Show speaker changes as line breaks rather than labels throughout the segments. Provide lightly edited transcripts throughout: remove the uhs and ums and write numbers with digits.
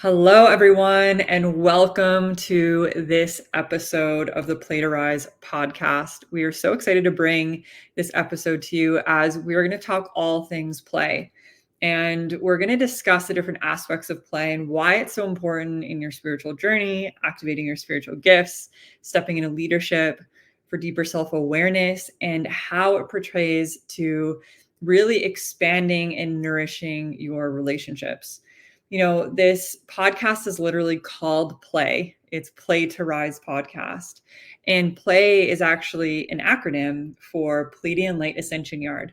Hello, everyone, and welcome to this episode of the Pleiadians podcast. We are so excited to bring this episode to you as we're going to talk all things play. And we're going to discuss the different aspects of play and why it's so important in your spiritual journey, activating your spiritual gifts, stepping into leadership for deeper self-awareness, and how it portrays to really expanding and nourishing your relationships. You know, this podcast is literally called P.L.A.Y. It's Play to Rise podcast. And P.L.A.Y is actually an acronym for Pleiadian Light Ascension Yard.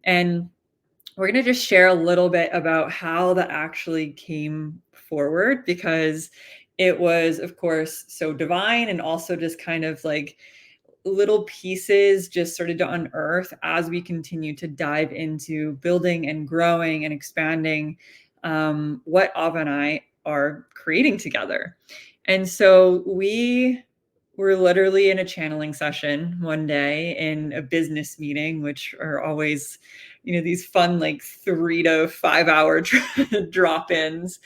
And we're going to just share a little bit about how that actually came forward, because it was, of course, so divine, and also just kind of like little pieces just started to unearth as we continue to dive into building and growing and expanding what Ava and I are creating together. And so we were literally in a channeling session one day in a business meeting, which are always, these fun, like 3 to 5 hour drop-ins.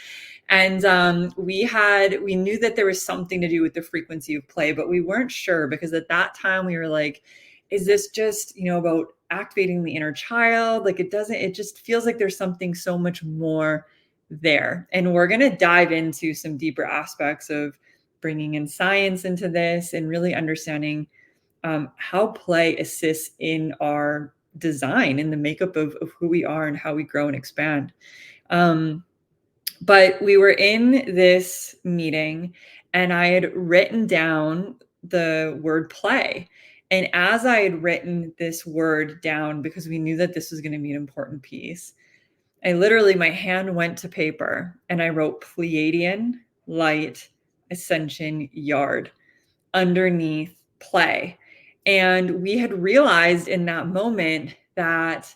And we knew that there was something to do with the frequency of play, but we weren't sure, because at that time we were like, is this just, about activating the inner child? Like it just feels like there's something so much more there. And we're going to dive into some deeper aspects of bringing in science into this and really understanding how play assists in our design, in the makeup of who we are and how we grow and expand. But we were in this meeting and I had written down the word play. And as I had written this word down, because we knew that this was going to be an important piece, my hand went to paper and I wrote Pleiadian Light Ascension Yard underneath play. And we had realized in that moment that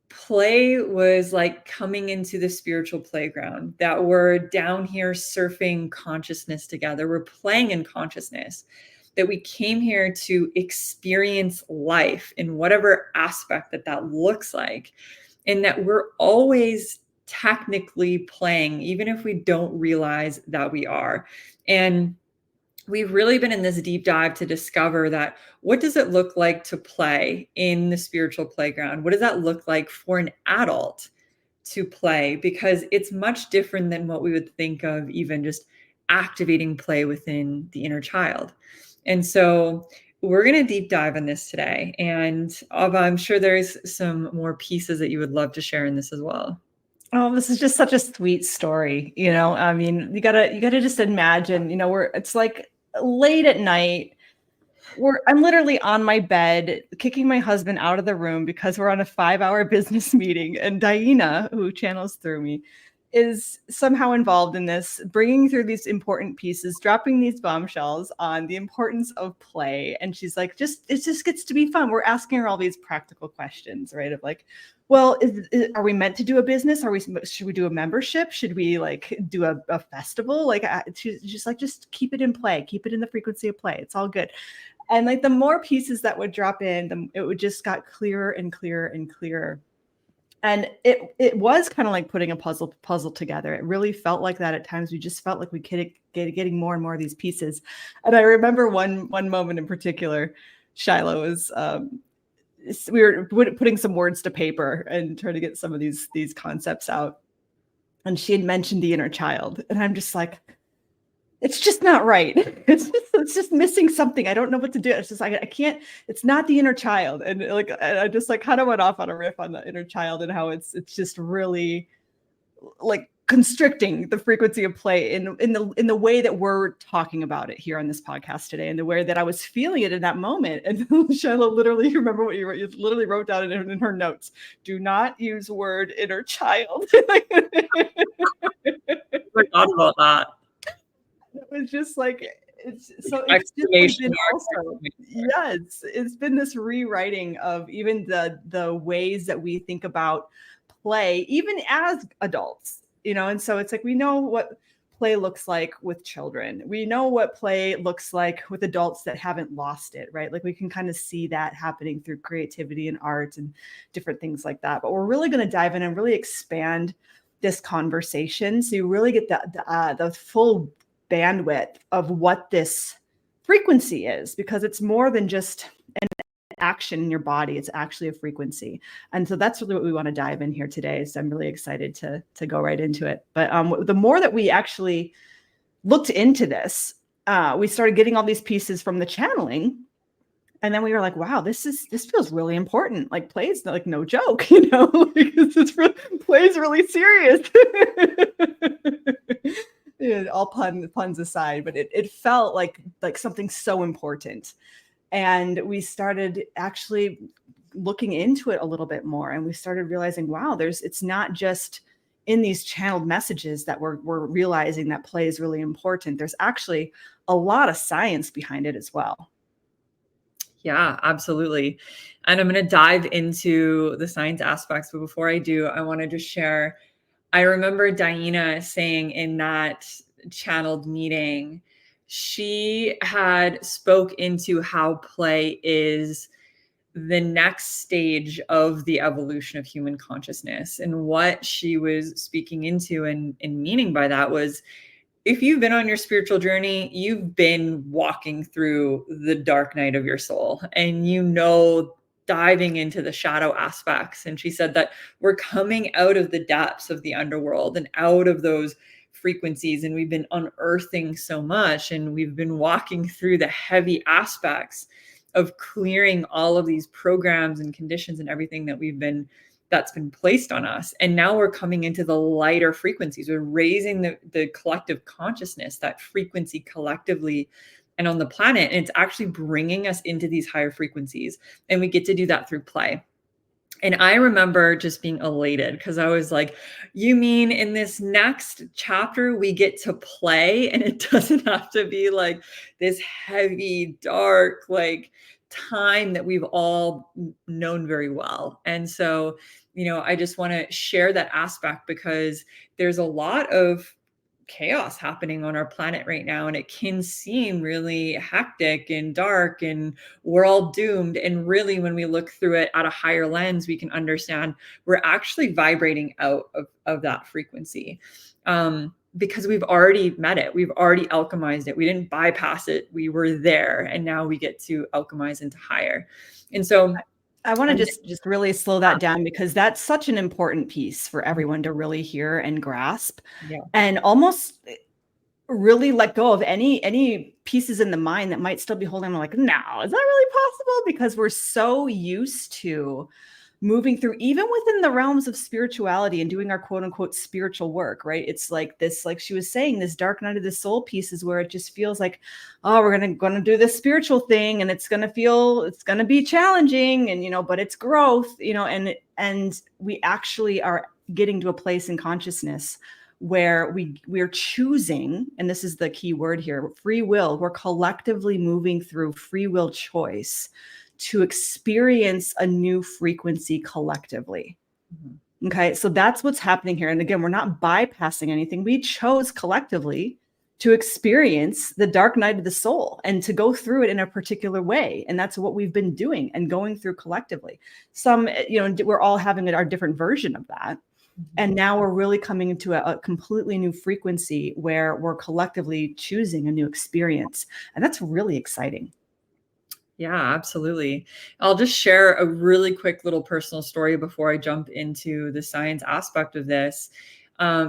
play was like coming into the spiritual playground, that we're down here surfing consciousness together. We're playing in consciousness, that we came here to experience life in whatever aspect that looks like, and that we're always technically playing, even if we don't realize that we are. And we've really been in this deep dive to discover that, what does it look like to play in the spiritual playground? What does that look like for an adult to play? Because it's much different than what we would think of, even just activating play within the inner child. And so we're going to deep dive on this today. And Ava, I'm sure there's some more pieces that you would love to share in this as well.
Oh, this is just such a sweet story. I mean, you gotta just imagine, it's like late at night. I'm literally on my bed, kicking my husband out of the room because we're on a 5-hour business meeting. And DiYeena, who channels through me, is somehow involved in this, bringing through these important pieces, dropping these bombshells on the importance of play. And she's like, it just gets to be fun. We're asking her all these practical questions, right? Of like, well, are we meant to do a business? Should we do a membership? Should we like do a festival? Like, she's just like, just keep it in play, keep it in the frequency of play. It's all good. And like the more pieces that would drop in, it would just got clearer and clearer and clearer. And it was kind of like putting a puzzle together. It really felt like that at times. We just felt like we could getting more and more of these pieces. And I remember one moment in particular, Shiloh was we were putting some words to paper and trying to get some of these concepts out. And she had mentioned the inner child, and I'm just like, it's just not right. It's just missing something. I don't know what to do. It's just like, I can't, it's not the inner child. And like, I just like kind of went off on a riff on the inner child and how it's just really like constricting the frequency of play in the way that we're talking about it here on this podcast today, and the way that I was feeling it in that moment. And Shiloh, literally, you remember what you wrote? You literally wrote down in her notes, do not use word inner child.
I forgot about that.
It was just like, it's just been also, yes, it's been this rewriting of even the ways that we think about play, even as adults, and so it's like, we know what play looks like with children. We know what play looks like with adults that haven't lost it, right? Like we can kind of see that happening through creativity and art and different things like that. But we're really going to dive in and really expand this conversation. So you really get the full bandwidth of what this frequency is, because it's more than just an action in your body. It's actually a frequency. And so that's really what we want to dive in here today. So I'm really excited to go right into it. But the more that we actually looked into this, we started getting all these pieces from the channeling. And then we were like, wow, this feels really important. Like P.L.A.Y is like no joke, you know, because P.L.A.Y is really serious. Yeah, all puns aside, but it felt like something so important. And we started actually looking into it a little bit more. And we started realizing, wow, it's not just in these channeled messages that we're realizing that P.L.A.Y is really important. There's actually a lot of science behind it as well.
Yeah, absolutely. And I'm going to dive into the science aspects. But before I do, I want to just share, I remember DiYeena saying in that channeled meeting, she had spoke into how P.L.A.Y is the next stage of the evolution of human consciousness. And what she was speaking into and meaning by that was, if you've been on your spiritual journey, you've been walking through the dark night of your soul, and diving into the shadow aspects. And she said that we're coming out of the depths of the underworld and out of those frequencies, and we've been unearthing so much, and we've been walking through the heavy aspects of clearing all of these programs and conditions and everything that's been placed on us. And now we're coming into the lighter frequencies. We're raising the collective consciousness, that frequency collectively and on the planet. And it's actually bringing us into these higher frequencies. And we get to do that through play. And I remember just being elated, because I was like, you mean in this next chapter, we get to play, and it doesn't have to be like this heavy, dark, like time that we've all known very well. And so, I just want to share that aspect, because there's a lot of chaos happening on our planet right now, and it can seem really hectic and dark, and we're all doomed. And really, when we look through it at a higher lens, we can understand we're actually vibrating out of that frequency, because we've already met it. We've already alchemized it. We didn't bypass it. We were there, and now we get to alchemize into higher. And so
I want to just really slow that down, because that's such an important piece for everyone to really hear and grasp, and almost really let go of any pieces in the mind that might still be holding them, like, no, is that really possible? Because we're so used to moving through, even within the realms of spirituality and doing our quote unquote spiritual work, right? It's like this, like she was saying, this dark night of the soul pieces where it just feels like, oh, we're gonna do this spiritual thing, and it's gonna be challenging, and but it's growth, and we actually are getting to a place in consciousness where we're choosing, and this is the key word here, free will. We're collectively moving through free will choice to experience a new frequency collectively. Mm-hmm. Okay, so that's what's happening here. And again, we're not bypassing anything. We chose collectively to experience the dark night of the soul and to go through it in a particular way. And that's what we've been doing and going through collectively. Some, we're all having our different version of that. Mm-hmm. And now we're really coming into a completely new frequency where we're collectively choosing a new experience. And that's really exciting.
Yeah, absolutely. I'll just share a really quick little personal story before I jump into the science aspect of this,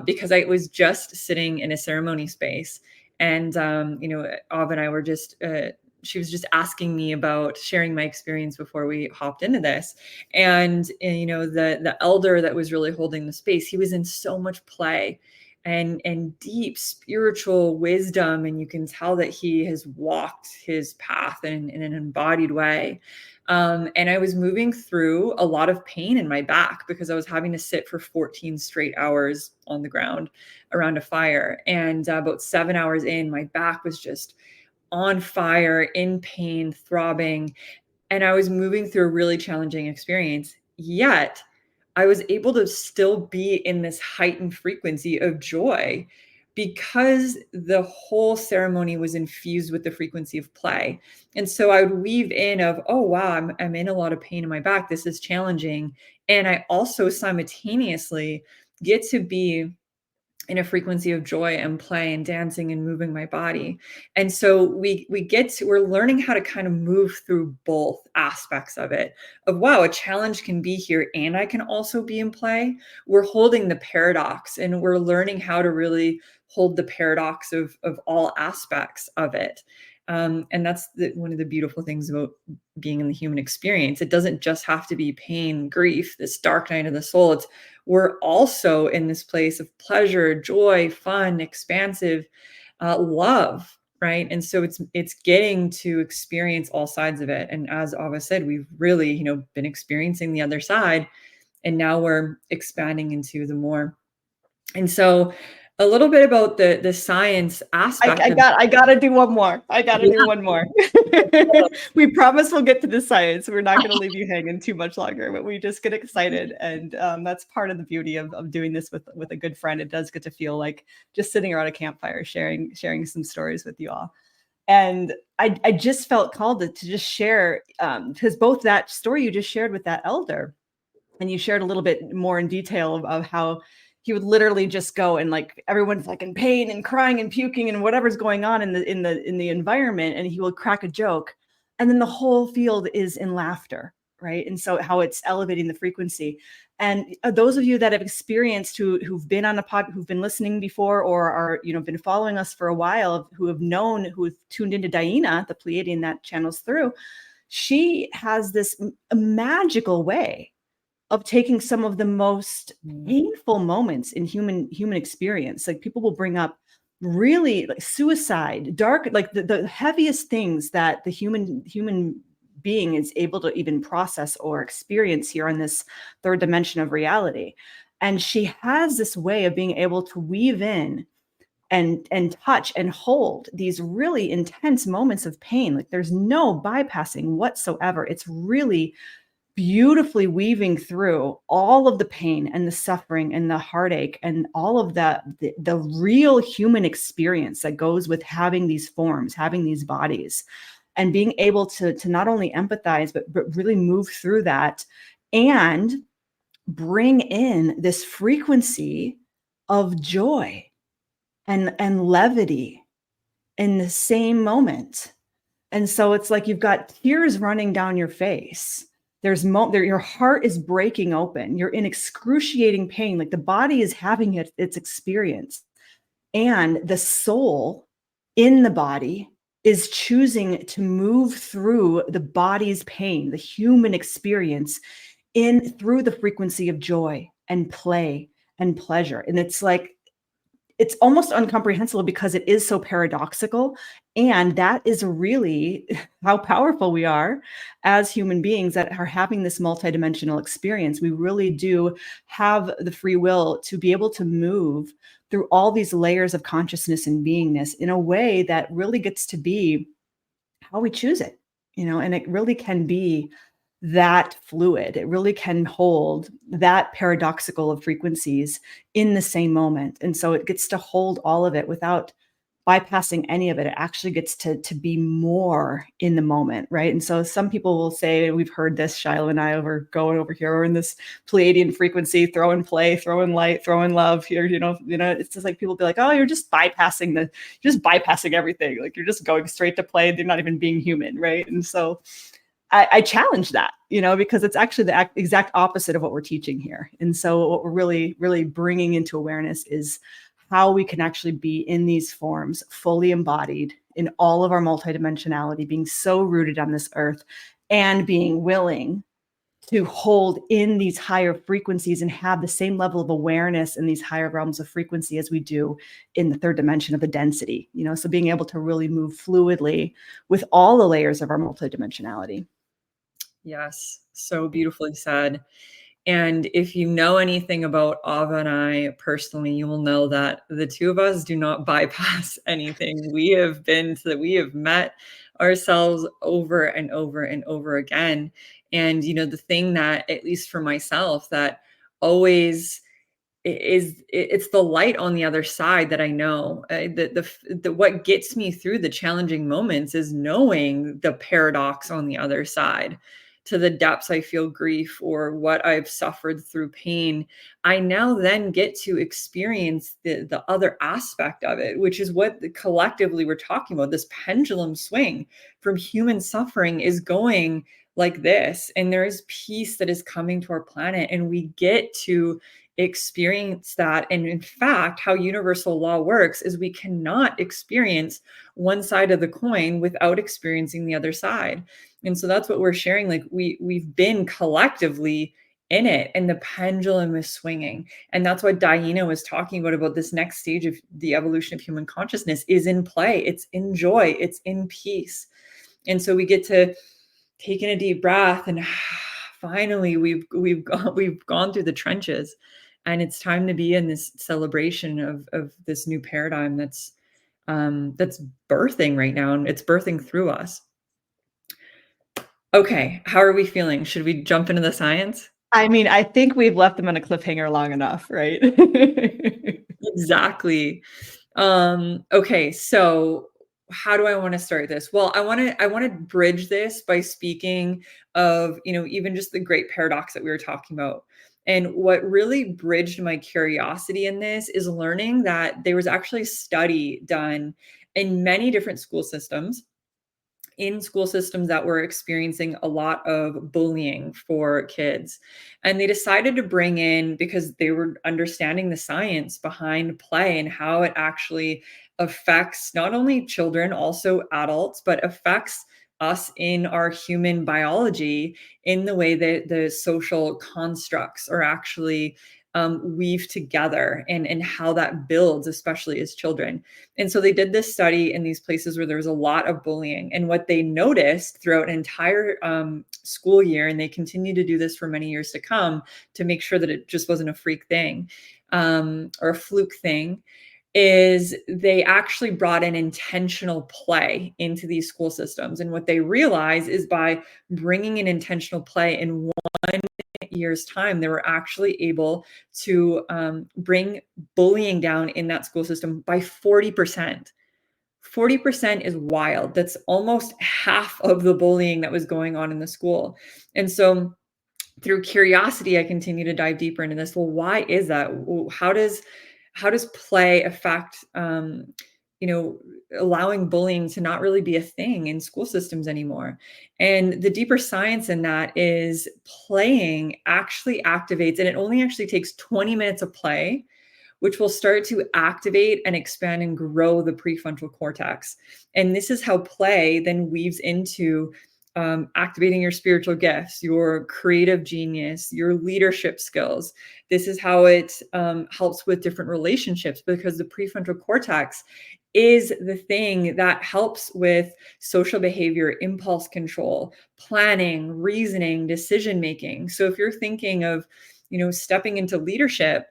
because I was just sitting in a ceremony space, and Av and I were just. She was just asking me about sharing my experience before we hopped into this, and the elder that was really holding the space, he was in so much play and deep spiritual wisdom. And you can tell that he has walked his path in an embodied way. And I was moving through a lot of pain in my back, because I was having to sit for 14 straight hours on the ground around a fire. And about 7 hours in, my back was just on fire, in pain, throbbing. And I was moving through a really challenging experience. Yet I was able to still be in this heightened frequency of joy, because the whole ceremony was infused with the frequency of play. And so I would weave in of, oh, wow, I'm in a lot of pain in my back. This is challenging. And I also simultaneously get to be in a frequency of joy and play and dancing and moving my body. And so we're learning how to kind of move through both aspects of it, of wow, a challenge can be here and I can also be in play. We're holding the paradox, and we're learning how to really hold the paradox of all aspects of it. And that's one of the beautiful things about being in the human experience. It doesn't just have to be pain, grief, this dark night of the soul. We're also in this place of pleasure, joy, fun, expansive love, right? And so it's getting to experience all sides of it. And as Ava said, we've really, been experiencing the other side, and now we're expanding into the more. And so a little bit about the science aspect.
I gotta do one more. Do one more. We promise we'll get to the science. We're not going to leave you hanging too much longer, but we just get excited. And that's part of the beauty of doing this with a good friend. It does get to feel like just sitting around a campfire, sharing some stories with you all. And I just felt called to just share, because both that story you just shared with that elder, and you shared a little bit more in detail of how he would literally just go, and like everyone's like in pain and crying and puking and whatever's going on in the environment, and he will crack a joke, and then the whole field is in laughter, right? And so how it's elevating the frequency. And those of you that have experienced, who've been on a pod, who've been listening before, or are been following us for a while, who have tuned into DiYeena, the Pleiadian that channels through, she has this magical way of taking some of the most painful moments in human experience. Like people will bring up really like suicide, dark, like the heaviest things that the human being is able to even process or experience here on this third dimension of reality. And she has this way of being able to weave in and touch and hold these really intense moments of pain. Like there's no bypassing whatsoever. It's really beautifully weaving through all of the pain and the suffering and the heartache and all of the real human experience that goes with having these forms, having these bodies, and being able to not only empathize, but really move through that and bring in this frequency of joy and levity in the same moment. And so it's like you've got tears running down your face. Your heart is breaking open. You're in excruciating pain. Like the body is having its experience, and the soul in the body is choosing to move through the body's pain, the human experience, through the frequency of joy and play and pleasure. And it's almost incomprehensible because it is so paradoxical. And that is really how powerful we are as human beings that are having this multidimensional experience. We really do have the free will to be able to move through all these layers of consciousness and beingness in a way that really gets to be how we choose it, and it really can be that fluid. It really can hold that paradoxical of frequencies in the same moment. And so it gets to hold all of it without bypassing any of it. It actually gets to be more in the moment, right? And so some people will say, we've heard this, Shiloh and I, going over here, we're in this Pleiadian frequency, throwing play, throwing light, throwing love here, it's just like people be like, oh, you're just bypassing everything. Like you're just going straight to play. They're not even being human, right? And so I challenge that, because it's actually the exact opposite of what we're teaching here. And so what we're really, really bringing into awareness is how we can actually be in these forms, fully embodied in all of our multidimensionality, being so rooted on this earth and being willing to hold in these higher frequencies and have the same level of awareness in these higher realms of frequency as we do in the third dimension of the density, so being able to really move fluidly with all the layers of our multidimensionality.
Yes, so beautifully said. And if you know anything about Ava and I personally, you will know that the two of us do not bypass anything. We have met ourselves over and over and over again. And, the thing that, at least for myself, that always it's the light on the other side that I know. The what gets me through the challenging moments is knowing the paradox on the other side. to the depths I feel grief or what I've suffered through pain, I now then get to experience the other aspect of it, which is what collectively we're talking about. This pendulum swing from human suffering is going like this, and there is peace that is coming to our planet, and we get to experience that. And in fact, how universal law works is we cannot experience one side of the coin without experiencing the other side. And so that's what we're sharing. Like we've been collectively in it, and the pendulum is swinging. And that's what DiYeena was talking about this next stage of the evolution of human consciousness is in play. It's in joy. It's in peace. And so we get to take in a deep breath, and finally we've gone through the trenches, and it's time to be in this celebration of this new paradigm that's birthing right now, and it's birthing through us. Okay, how are we feeling? Should we jump into the science?
I mean, I think we've left them on a cliffhanger long enough, right?
Exactly. Okay, so how do I want to start this? Well, I want to bridge this by speaking of, even just the great paradox that we were talking about. And what really bridged my curiosity in this is learning that there was actually a study done in many different school systems, that were experiencing a lot of bullying for kids. And they decided to bring in, because they were understanding the science behind play and how it actually affects not only children, also adults, but affects us in our human biology in the way that the social constructs are actually weave together, and how that builds, especially as children. And so they did this study in these places where there was a lot of bullying. And what they noticed throughout an entire school year, and they continue to do this for many years to come to make sure that it just wasn't a freak thing or a fluke thing, is they actually brought in intentional play into these school systems. And what they realized is by bringing in intentional play in 1 year's time, they were actually able to bring bullying down in that school system by 40%. 40% is wild. That's almost half of the bullying that was going on in the school. And so through curiosity, I continue to dive deeper into this. Well, why is that? How does play affect allowing bullying to not really be a thing in school systems anymore? And the deeper science in that is playing actually activates, and it only actually takes 20 minutes of play, which will start to activate and expand and grow the prefrontal cortex. And this is how play then weaves into activating your spiritual gifts, your creative genius, your leadership skills. This is how it helps with different relationships, because the prefrontal cortex is the thing that helps with social behavior, impulse control, planning, reasoning, decision making. So if you're thinking of, stepping into leadership,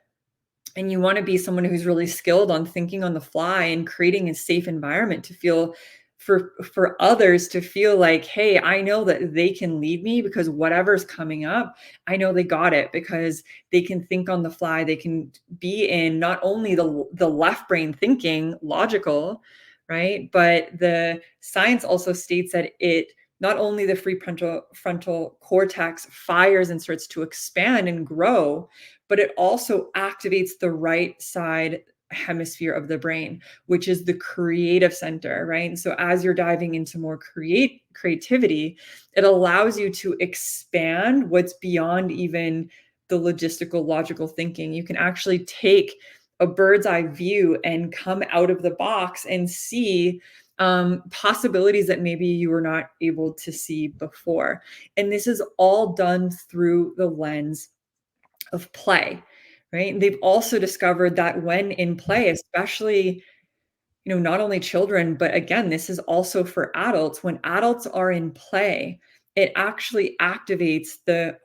and you want to be someone who's really skilled on thinking on the fly and creating a safe environment to feel for others to feel like, hey, I know that they can lead me, because whatever's coming up, I know they got it, because they can think on the fly. They can be in not only the left brain thinking, logical, right? But the science also states that it not only the frontal cortex fires and starts to expand and grow, but it also activates the right side hemisphere of the brain, which is the creative center, right? And so as you're diving into more creativity, it allows you to expand what's beyond even the logistical, logical thinking. You can actually take a bird's eye view and come out of the box and see possibilities that maybe you were not able to see before. And this is all done through the lens of play, right? And they've also discovered that when in play, especially, not only children, but again, this is also for adults. When adults are in play, it actually activates the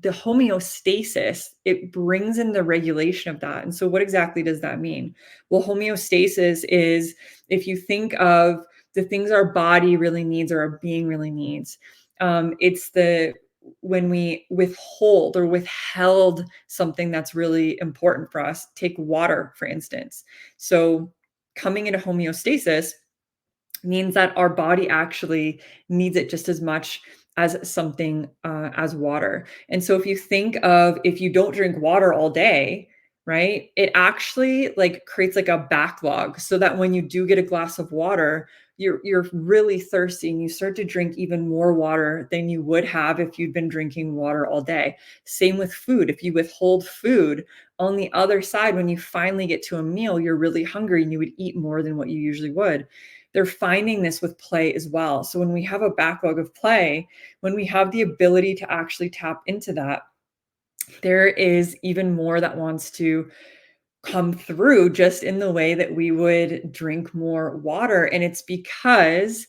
homeostasis. It brings in the regulation of that. And so what exactly does that mean? Well, homeostasis is, if you think of the things our body really needs or our being really needs, it's when we withhold or withheld something that's really important for us. Take water, for instance. So coming into homeostasis means that our body actually needs it just as much as something as water. And so if you think of, if you don't drink water all day, right, it actually like creates like a backlog, so that when you do get a glass of water, you're really thirsty and you start to drink even more water than you would have if you'd been drinking water all day. Same with food. If you withhold food, on the other side, when you finally get to a meal, you're really hungry and you would eat more than what you usually would. They're finding this with play as well. So when we have a backlog of play, when we have the ability to actually tap into that, there is even more that wants to come through, just in the way that we would drink more water. And it's because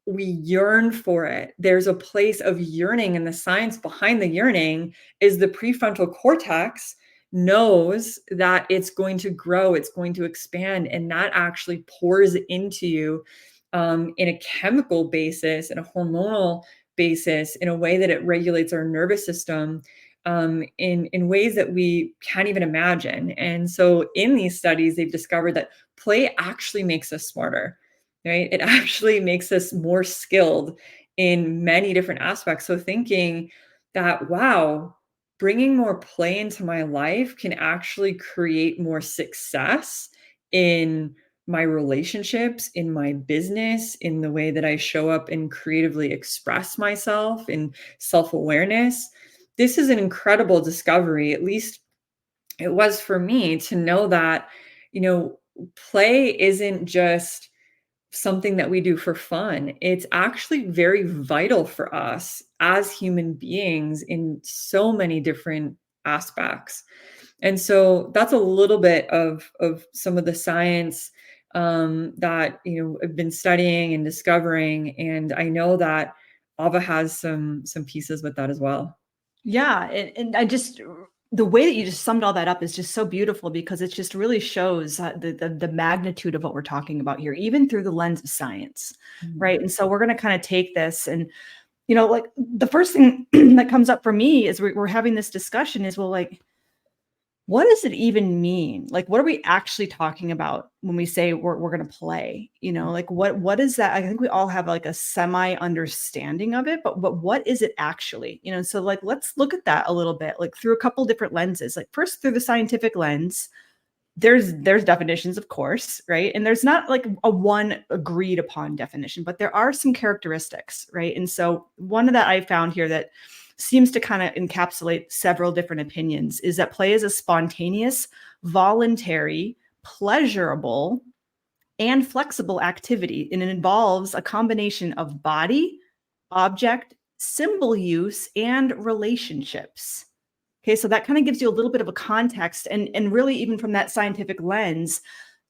we yearn for it. There's a place of yearning, and the science behind the yearning is the prefrontal cortex knows that it's going to grow, it's going to expand, and that actually pours into you in a chemical basis, in a hormonal basis, in a way that it regulates our nervous system in ways that we can't even imagine. And so in these studies, they've discovered that play actually makes us smarter, right? It actually makes us more skilled in many different aspects. So thinking that, wow, bringing more play into my life can actually create more success in my relationships, in my business, in the way that I show up and creatively express myself, in self-awareness. This is an incredible discovery. At least it was for me, to know that, play isn't just something that we do for fun. It's actually very vital for us as human beings in so many different aspects. And so that's a little bit of some of the science that I've been studying and discovering, and I know that Ava has some pieces with that as well.
Yeah, and I just, the way that you just summed all that up is just so beautiful, because it just really shows the magnitude of what we're talking about here, even through the lens of science, right? And so we're going to kind of take this, and like the first thing that comes up for me is we're having this discussion is, well, like, what does it even mean? Like, what are we actually talking about when we say we're going to play? Like what is that? I think we all have like a semi understanding of it, but what is it actually? So like, let's look at that a little bit, like through a couple different lenses. Like first, through the scientific lens, there's definitions, of course, right? And there's not like a one agreed upon definition, but there are some characteristics, right? And so one that I found here that seems to kind of encapsulate several different opinions is that play is a spontaneous, voluntary, pleasurable, and flexible activity. And it involves a combination of body, object, symbol use, and relationships. Okay, so that kind of gives you a little bit of a context, and really, even from that scientific lens,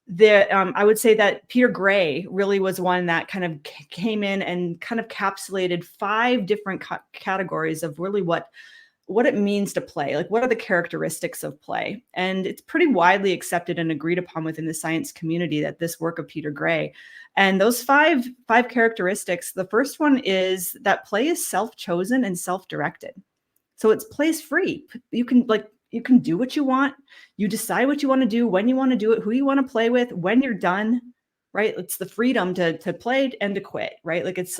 I would say that Peter Gray really was one that kind of came in and kind of capsulated 5 different categories of really what it means to play. Like, what are the characteristics of play? And it's pretty widely accepted and agreed upon within the science community that this work of Peter Gray, and those five characteristics, the first one is that play is self-chosen and self-directed. So it's place free. You can do what you want. You decide what you want to do, when you want to do it, who you want to play with, when you're done, right? It's the freedom to play and to quit, right? Like it's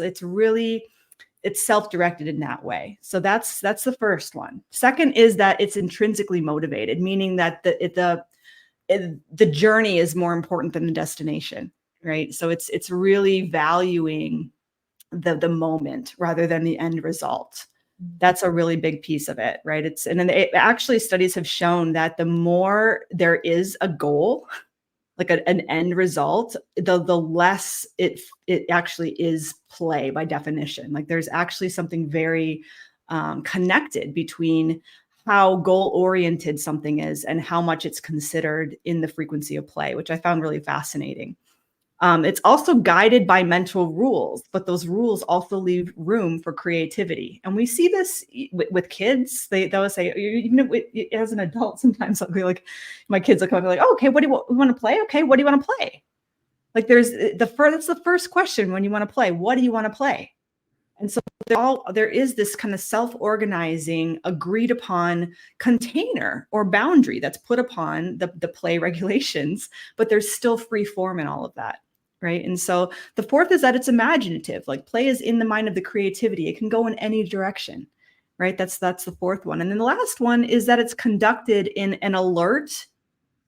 self-directed in that way. So that's the first one. Second is that it's intrinsically motivated, meaning that the journey is more important than the destination, right? So it's really valuing the moment rather than the end result. That's a really big piece of it, right? And then actually studies have shown that the more there is a goal, like an end result, the less it actually is play by definition. Like there's actually something very connected between how goal-oriented something is and how much it's considered in the frequency of play, which I found really fascinating. It's also guided by mental rules, but those rules also leave room for creativity. And we see this with kids. They'll say, even as an adult, sometimes I'll be like, my kids will come and be like, oh, okay, what do you want to play? Okay, what do you want to play? Like that's the first question when you want to play. What do you want to play? And so there is this kind of self-organizing, agreed upon container or boundary that's put upon the play regulations, but there's still free form in all of that. right? And so the fourth is that it's imaginative. Like play is in the mind of the creativity. It can go in any direction, right? That's the fourth one. And then the last one is that it's conducted in an alert,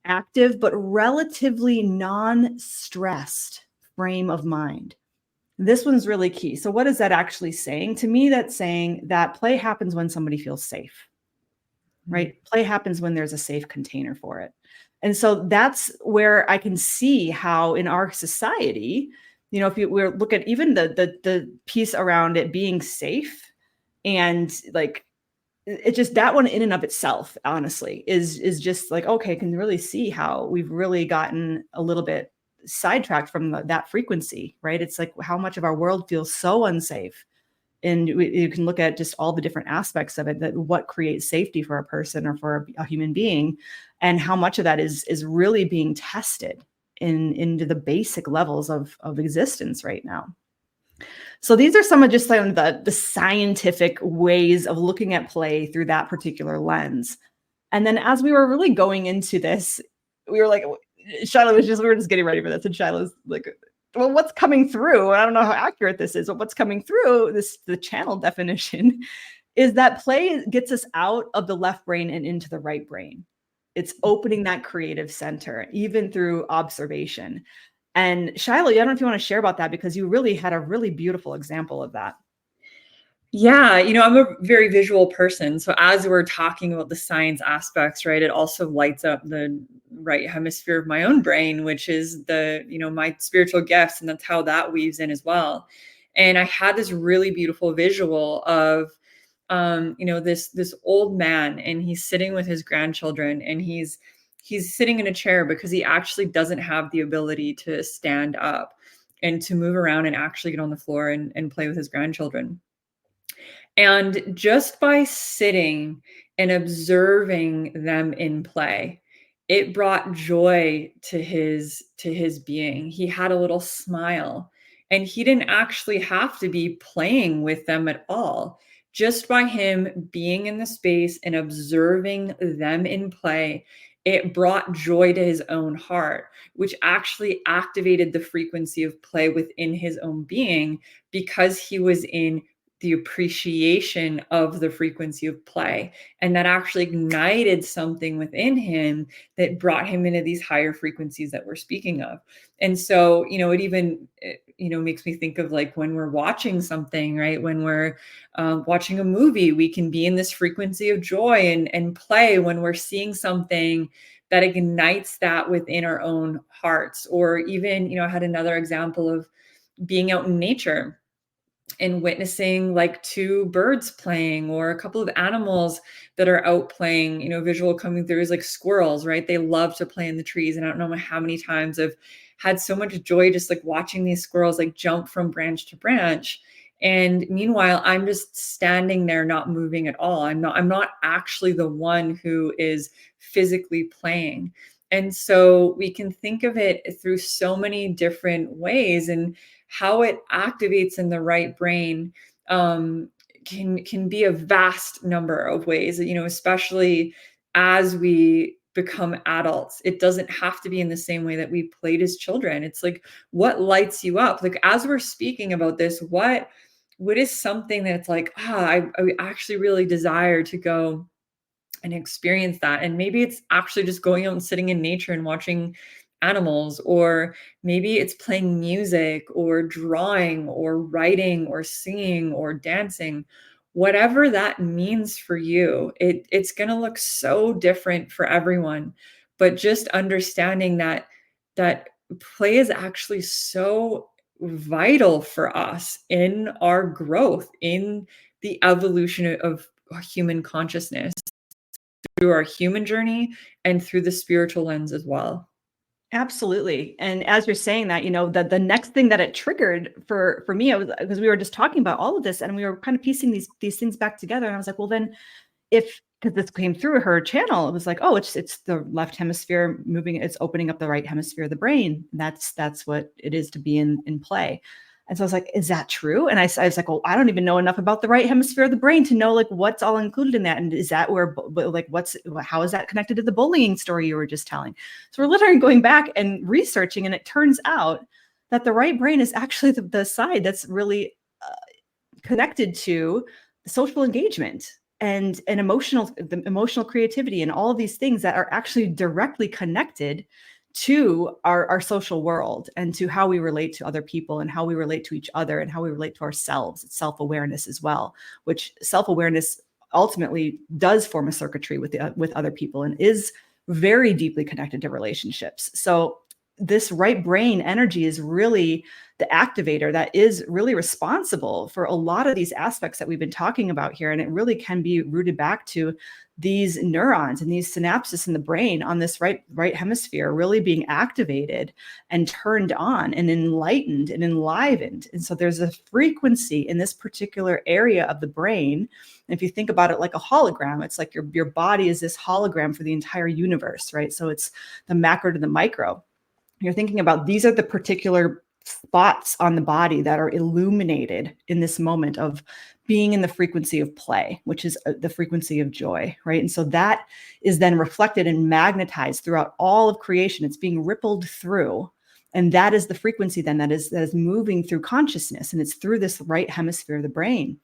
active, but relatively non-stressed frame of mind. This one's really key. So what is that actually saying? To me, that's saying that play happens when somebody feels safe, right? Play happens when there's a safe container for it. And so that's where I can see how in our society, you know, if we look at even the piece around it being safe, and like it just, that one in and of itself, honestly, is just like, okay, I can really see how we've really gotten a little bit sidetracked from that frequency, right? It's like how much of our world feels so unsafe. And you can look at just all the different aspects of it, that what creates safety for a person or for a human being, and how much of that is really being tested into the basic levels of existence right now. So these are some of just some of the scientific ways of looking at play through that particular lens. And then as we were really going into this, we were like, Shiloh we were just getting ready for this. And Shiloh's like, well, what's coming through? I don't know how accurate this is, but what's coming through, the channel definition, is that play gets us out of the left brain and into the right brain. It's opening that creative center, even through observation. And Shiloh, I don't know if you want to share about that, because you really had a really beautiful example of that.
Yeah, you know, I'm a very visual person. So as we're talking about the science aspects, right, it also lights up the right hemisphere of my own brain, which is the, you know, my spiritual gifts. And that's how that weaves in as well. And I had this really beautiful visual of, you know, this old man, and he's sitting with his grandchildren, and he's sitting in a chair because he actually doesn't have the ability to stand up and to move around and actually get on the floor and play with his grandchildren. And just by sitting and observing them in play, it brought joy to his being. He had a little smile, and he didn't actually have to be playing with them at all. Just by him being in the space and observing them in play, it brought joy to his own heart, which actually activated the frequency of play within his own being, because he was in the appreciation of the frequency of play. And that actually ignited something within him that brought him into these higher frequencies that we're speaking of. And so, you know, it even, you know, makes me think of like when we're watching something, right? When we're watching a movie, we can be in this frequency of joy and play when we're seeing something that ignites that within our own hearts. Or even, you know, I had another example of being out in nature and witnessing like two birds playing, or a couple of animals that are out playing. You know, visual coming through is like squirrels, right? They love to play in the trees. And I don't know how many times I've had so much joy just like watching these squirrels like jump from branch to branch. And meanwhile, I'm just standing there, not moving at all. I'm not actually the one who is physically playing. And so we can think of it through so many different ways, and how it activates in the right brain can be a vast number of ways, you know, especially as we become adults. It doesn't have to be in the same way that we played as children. It's like, what lights you up? Like, as we're speaking about this, what is something that's like, I actually really desire to go and experience that. And maybe it's actually just going out and sitting in nature and watching animals, or maybe it's playing music or drawing or writing or singing or dancing. Whatever that means for you, it's going to look so different for everyone. But just understanding that play is actually so vital for us in our growth, in the evolution of human consciousness, through our human journey and through the spiritual lens as well.
Absolutely. And as you're saying that, you know, the next thing that it triggered for me, I was, because we were just talking about all of this and we were kind of piecing these things back together. And I was like, well, then because this came through her channel, it was like, oh, it's the left hemisphere moving, it's opening up the right hemisphere of the brain. That's what it is to be in play. And so I was like, is that true? And I was like, well, I don't even know enough about the right hemisphere of the brain to know like what's all included in that. And is that where, like, how is that connected to the bullying story you were just telling? So we're literally going back and researching, and it turns out that the right brain is actually the side that's really connected to social engagement and the emotional creativity and all of these things that are actually directly connected to our social world and to how we relate to other people and how we relate to each other and how we relate to ourselves. It's self-awareness as well, which self-awareness ultimately does form a circuitry with other people and is very deeply connected to relationships. So this right brain energy is really the activator that is really responsible for a lot of these aspects that we've been talking about here. And it really can be rooted back to these neurons and these synapses in the brain on this right hemisphere really being activated and turned on and enlightened and enlivened. And so there's a frequency in this particular area of the brain. And if you think about it like a hologram, it's like your body is this hologram for the entire universe, right? So it's the macro to the micro. You're thinking about these are the particular spots on the body that are illuminated in this moment of being in the frequency of play, which is the frequency of joy, right? And so that is then reflected and magnetized throughout all of creation. It's being rippled through. And that is the frequency then that is moving through consciousness. And it's through this right hemisphere of the brain.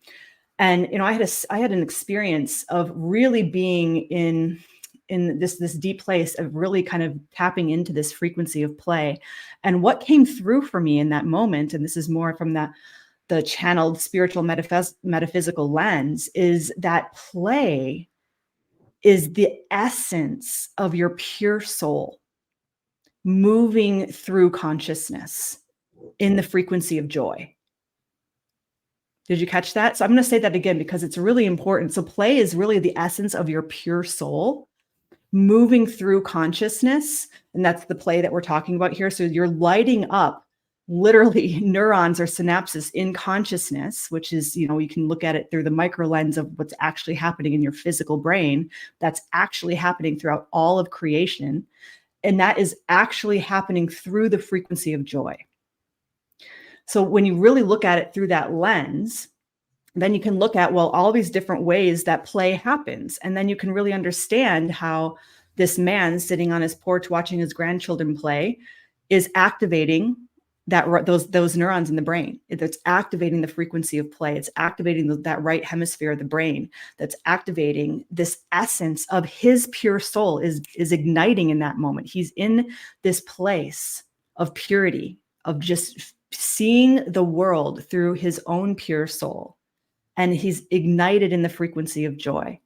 And, I had an experience of really being in this deep place of really kind of tapping into this frequency of play. And what came through for me in that moment, and this is more from the channeled spiritual metaphysical lens, is that play is the essence of your pure soul moving through consciousness in the frequency of joy. Did you catch that? So I'm going to say that again because it's really important. So play is really the essence of your pure soul moving through consciousness. And that's the play that we're talking about here. So you're lighting up literally neurons or synapses in consciousness, which is, you can look at it through the micro lens of what's actually happening in your physical brain. That's actually happening throughout all of creation. And that is actually happening through the frequency of joy. So when you really look at it through that lens, then you can look at, all these different ways that play happens. And then you can really understand how this man sitting on his porch watching his grandchildren play is activating those neurons in the brain. It's activating the frequency of play. It's activating that right hemisphere of the brain. That's activating this essence of his pure soul is igniting in that moment. He's in this place of purity, of just seeing the world through his own pure soul. And he's ignited in the frequency of joy.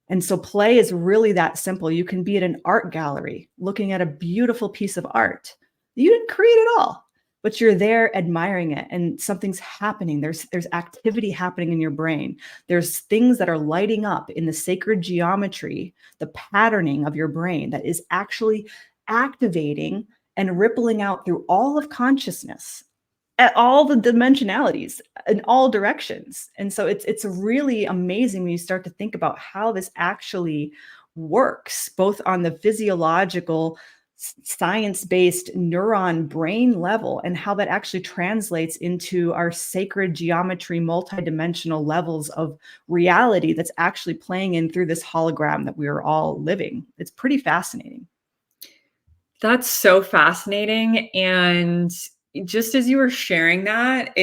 And so play is really that simple. You can be at an art gallery looking at a beautiful piece of art. You didn't create it all, but you're there admiring it and something's happening. There's activity happening in your brain. There's things that are lighting up in the sacred geometry, the patterning of your brain that is actually activating and rippling out through all of consciousness at all the dimensionalities in all directions. And so it's really amazing when you start to think about how this actually works, both on the physiological, science-based neuron brain level, and how that actually translates into our sacred geometry, multidimensional levels of reality that's actually playing in through this hologram that we are all living. It's pretty fascinating.
That's so fascinating. And just as you were sharing that,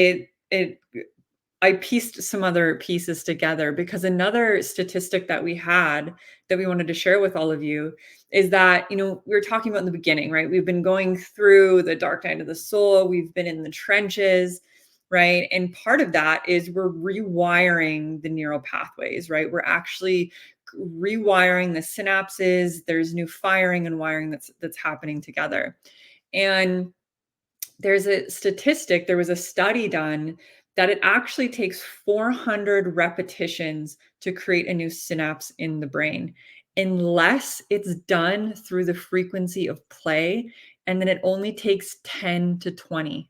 I pieced some other pieces together, because another statistic that we had that we wanted to share with all of you is that, we were talking about in the beginning, right? We've been going through the dark night of the soul. We've been in the trenches, right? And part of that is we're rewiring the neural pathways, right? We're actually rewiring the synapses. There's new firing and wiring that's happening together. And there's a statistic, there was a study done that it actually takes 400 repetitions to create a new synapse in the brain, unless it's done through the frequency of play. And then it only takes 10 to 20.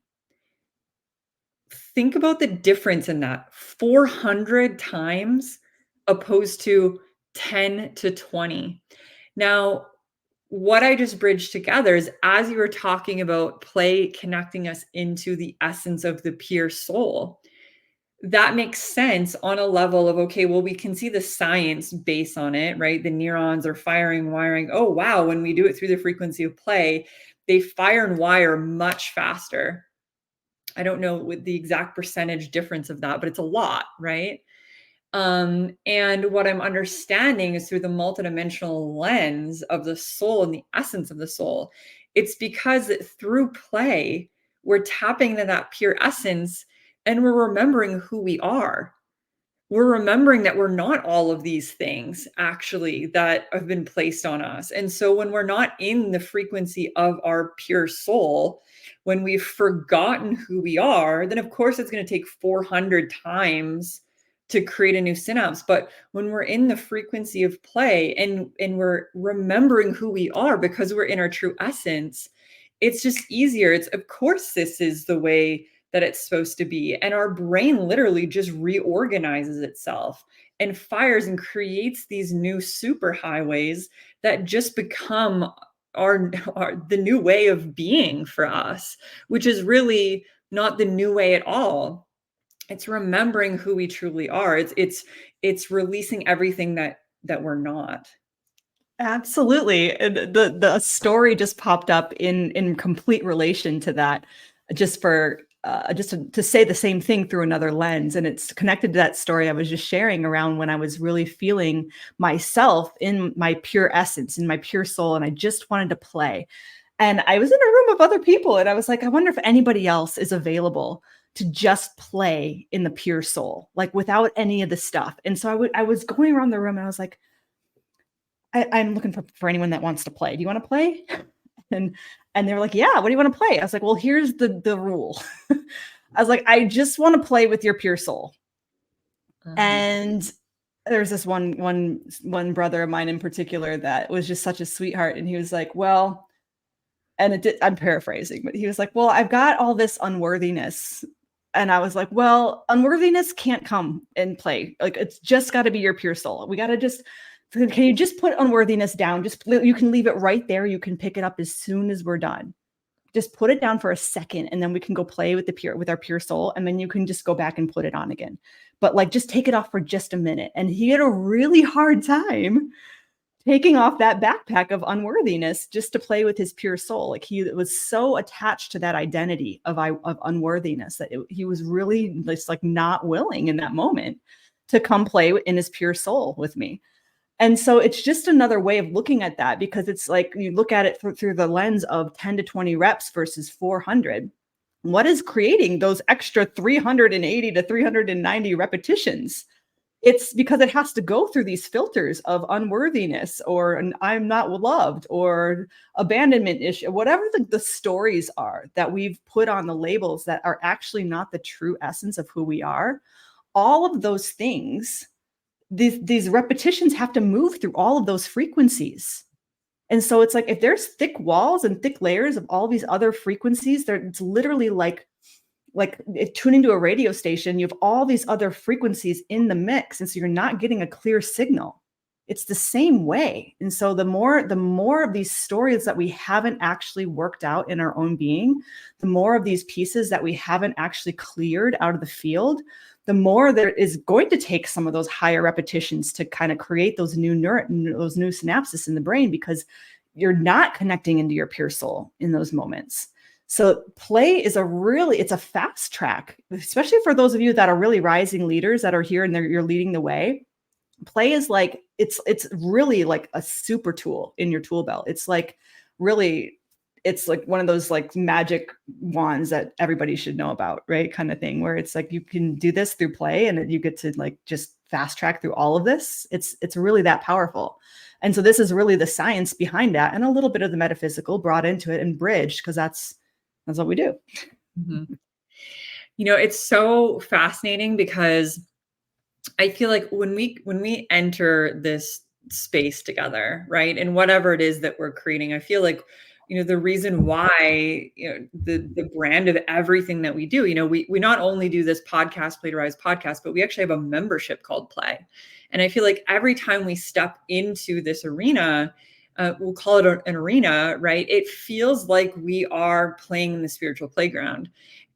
Think about the difference in that. 400 times opposed to 10 to 20. Now, what I just bridged together is, as you were talking about play connecting us into the essence of the pure soul, that makes sense on a level of, okay, well, we can see the science based on it, right? The neurons are firing, wiring. Oh, wow. When we do it through the frequency of play, they fire and wire much faster. I don't know with the exact percentage difference of that, but it's a lot, right? And what I'm understanding is through the multidimensional lens of the soul and the essence of the soul. It's because through play, we're tapping into that pure essence and we're remembering who we are. We're remembering that we're not all of these things actually that have been placed on us. And so when we're not in the frequency of our pure soul, when we've forgotten who we are, then of course it's going to take 400 times to create a new synapse. But when we're in the frequency of play and we're remembering who we are because we're in our true essence, it's just easier. It's, of course, this is the way that it's supposed to be. And our brain literally just reorganizes itself and fires and creates these new superhighways that just become the new way of being for us, which is really not the new way at all. It's remembering who we truly are. It's releasing everything that we're not.
Absolutely. And the story just popped up in complete relation to that, just for to say the same thing through another lens. And it's connected to that story I was just sharing around when I was really feeling myself in my pure essence, in my pure soul, and I just wanted to play. And I was in a room of other people, and I was like, I wonder if anybody else is available to just play in the pure soul, like without any of the stuff. And so I was going around the room and I was like, I'm looking for anyone that wants to play. Do you want to play? And they were like, yeah, what do you want to play? I was like, well, here's the rule. I was like, I just want to play with your pure soul. And there's this one brother of mine in particular that was just such a sweetheart. And he was like, well, I'm paraphrasing, but he was like, well, I've got all this unworthiness. And I was like, well, unworthiness can't come and play. Like, it's just got to be your pure soul. We got to just, can you just put unworthiness down? You can leave it right there. You can pick it up as soon as we're done. Just put it down for a second, and then we can go play with our pure soul. And then you can just go back and put it on again. But like, just take it off for just a minute. And he had a really hard time taking off that backpack of unworthiness just to play with his pure soul. Like, he was so attached to that identity of unworthiness that he was really just like not willing in that moment to come play in his pure soul with me. And so it's just another way of looking at that, because it's like you look at it through the lens of 10 to 20 reps versus 400. What is creating those extra 380 to 390 repetitions? It's because it has to go through these filters of unworthiness, or I'm not loved, or abandonment issue, whatever the stories are that we've put on the labels that are actually not the true essence of who we are. All of those things, these repetitions have to move through all of those frequencies. And so it's like, if there's thick walls and thick layers of all these other frequencies, it's literally like tuning to a radio station, you have all these other frequencies in the mix. And so you're not getting a clear signal. It's the same way. And so the more of these stories that we haven't actually worked out in our own being, the more of these pieces that we haven't actually cleared out of the field, the more there is going to take some of those higher repetitions to kind of create those new synapses in the brain, because you're not connecting into your pure soul in those moments. So play is it's a fast track, especially for those of you that are really rising leaders that are here and you're leading the way. Play is like, it's really like a super tool in your tool belt. It's like one of those like magic wands that everybody should know about, right? Kind of thing, where it's like, you can do this through play and you get to like just fast track through all of this. It's really that powerful. And so this is really the science behind that, and a little bit of the metaphysical brought into it and bridged, because that's what we do.
Mm-hmm. You know, it's so fascinating, because I feel like when we enter this space together, right, and whatever it is that we're creating, I feel like, you know, the reason why, you know, the brand of everything that we do, you know, we not only do this podcast, Play to Rise podcast, but we actually have a membership called Play. And I feel like every time we step into this arena, we'll call it an arena, right? It feels like we are playing in the spiritual playground.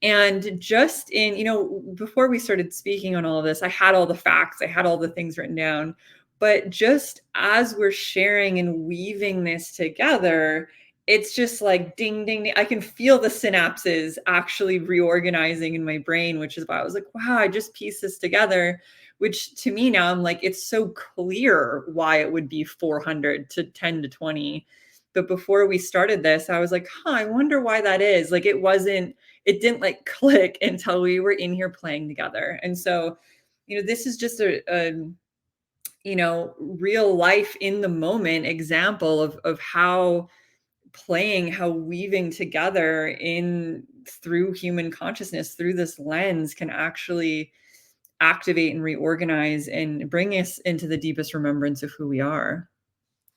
And just in, you know, before we started speaking on all of this, I had all the facts, I had all the things written down. But just as we're sharing and weaving this together, it's just like ding, ding, ding. I can feel the synapses actually reorganizing in my brain, which is why I was like, wow, I just pieced this together, which to me now I'm like, it's so clear why it would be 400 to 10 to 20. But before we started this, I was like, I wonder why that is. Like, it didn't like click until we were in here playing together. And so, this is just a real life in the moment example of how weaving together through human consciousness, through this lens, can actually activate and reorganize and bring us into the deepest remembrance of who we are.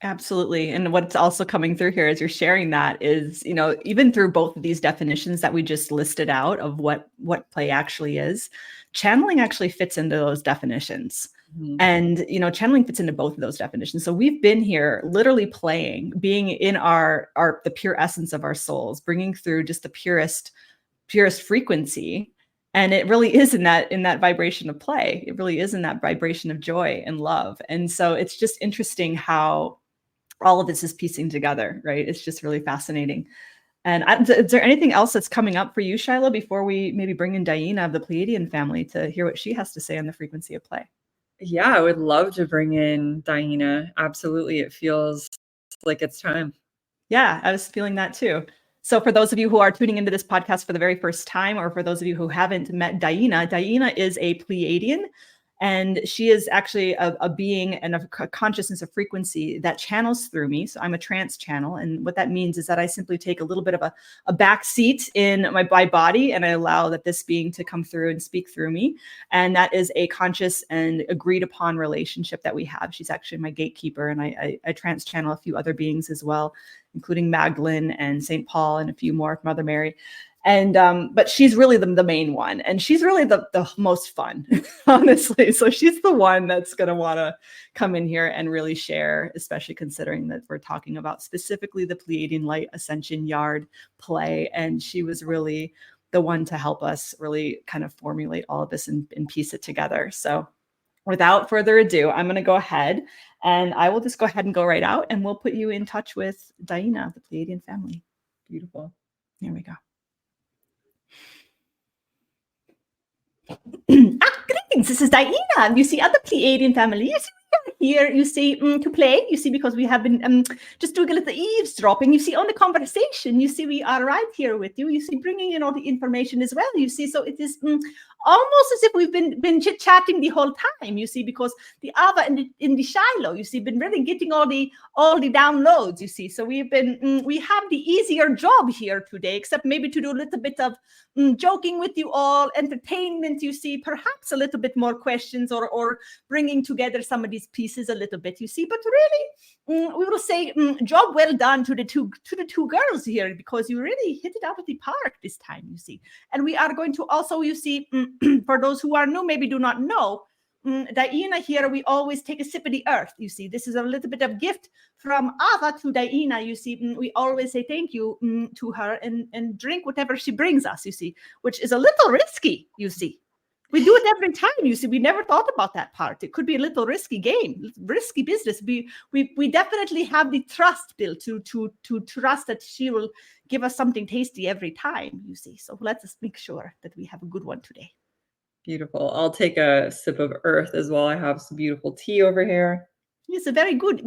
Absolutely. And what's also coming through here as you're sharing that is, even through both of these definitions that we just listed out of what play actually is, channeling actually fits into those definitions. Mm-hmm. And, channeling fits into both of those definitions. So we've been here literally playing, being in the pure essence of our souls, bringing through just the purest frequency. And it really is in that vibration of play. It really is in that vibration of joy and love. And so it's just interesting how all of this is piecing together, right? It's just really fascinating. And is there anything else that's coming up for you, Shiloh, before we maybe bring in DiYeena of the Pleiadian family to hear what she has to say on the frequency of play?
Yeah, I would love to bring in DiYeena. Absolutely. It feels like it's time.
Yeah, I was feeling that too. So for those of you who are tuning into this podcast for the very first time, or for those of you who haven't met DiYeena is a Pleiadian. And she is actually a being and a consciousness of frequency that channels through me. So I'm a trance channel. And what that means is that I simply take a little bit of a back seat in my body, and I allow that this being to come through and speak through me. And that is a conscious and agreed upon relationship that we have. She's actually my gatekeeper. And I trance channel a few other beings as well, including Magdalene and St. Paul and a few more, Mother Mary. And but she's really the main one, and she's really the most fun, honestly. So she's the one that's going to want to come in here and really share, especially considering that we're talking about specifically the Pleiadian light ascension yard play. And she was really the one to help us really kind of formulate all of this and piece it together. So without further ado, I'm going to go ahead and I will just go ahead and go right out, and we'll put you in touch with DiYeena of the Pleiadian family.
Beautiful.
Here we go. Greetings, this is DiYeena. You see, other Pleiadian family. Here, you see, to play, you see, because we have been just doing a little eavesdropping, you see, on the conversation, you see, we are right here with you, you see, bringing in all the information as well, you see, so it is almost as if we've been chit-chatting the whole time, you see, because the Ava and the Shiloh, you see, been really getting all the downloads, you see, so we have the easier job here today, except maybe to do a little bit of joking with you all, entertainment, you see, perhaps a little bit more questions or bringing together some of these pieces a little bit, you see, but really we will say job well done to the two girls here, because you really hit it out of the park this time, you see. And we are going to also, you see, for those who are new, maybe do not know, DiYeena here, we always take a sip of the earth, you see. This is a little bit of gift from Ava to DiYeena, you see. We always say thank you to her and drink whatever she brings us, you see, which is a little risky, you see. We do it every time, you see. We never thought about that part. It could be a little risky game, risky business. We definitely have the trust built to trust that she will give us something tasty every time, you see. So let's just make sure that we have a good one today.
Beautiful. I'll take a sip of earth as well. I have some beautiful tea over here.
It's a very good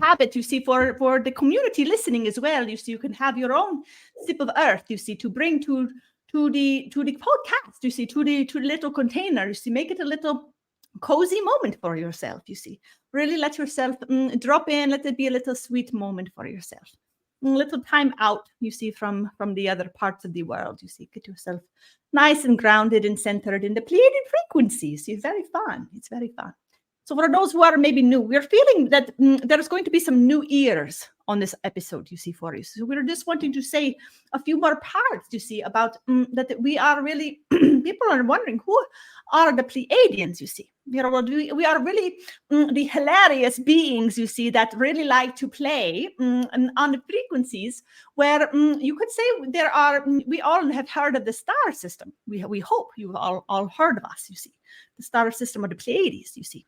habit, you see, for the community listening as well. You see, you can have your own sip of earth, you see, to bring to the podcast, you see, to the little container, you see, make it a little cozy moment for yourself, you see. Really let yourself drop in, let it be a little sweet moment for yourself. A little time out, you see, from the other parts of the world, you see. Get yourself nice and grounded and centered in the Pleiadian frequencies. It's very fun. It's very fun. So for those who are maybe new, we're feeling that there's going to be some new ears on this episode, you see, for you. So we're just wanting to say a few more parts, you see, about that we are really, people are wondering, who are the Pleiadians, you see? We are really the hilarious beings, you see, that really like to play on the frequencies where you could say we all have heard of the star system. We hope you all heard of us, you see. The star system of the Pleiades, you see.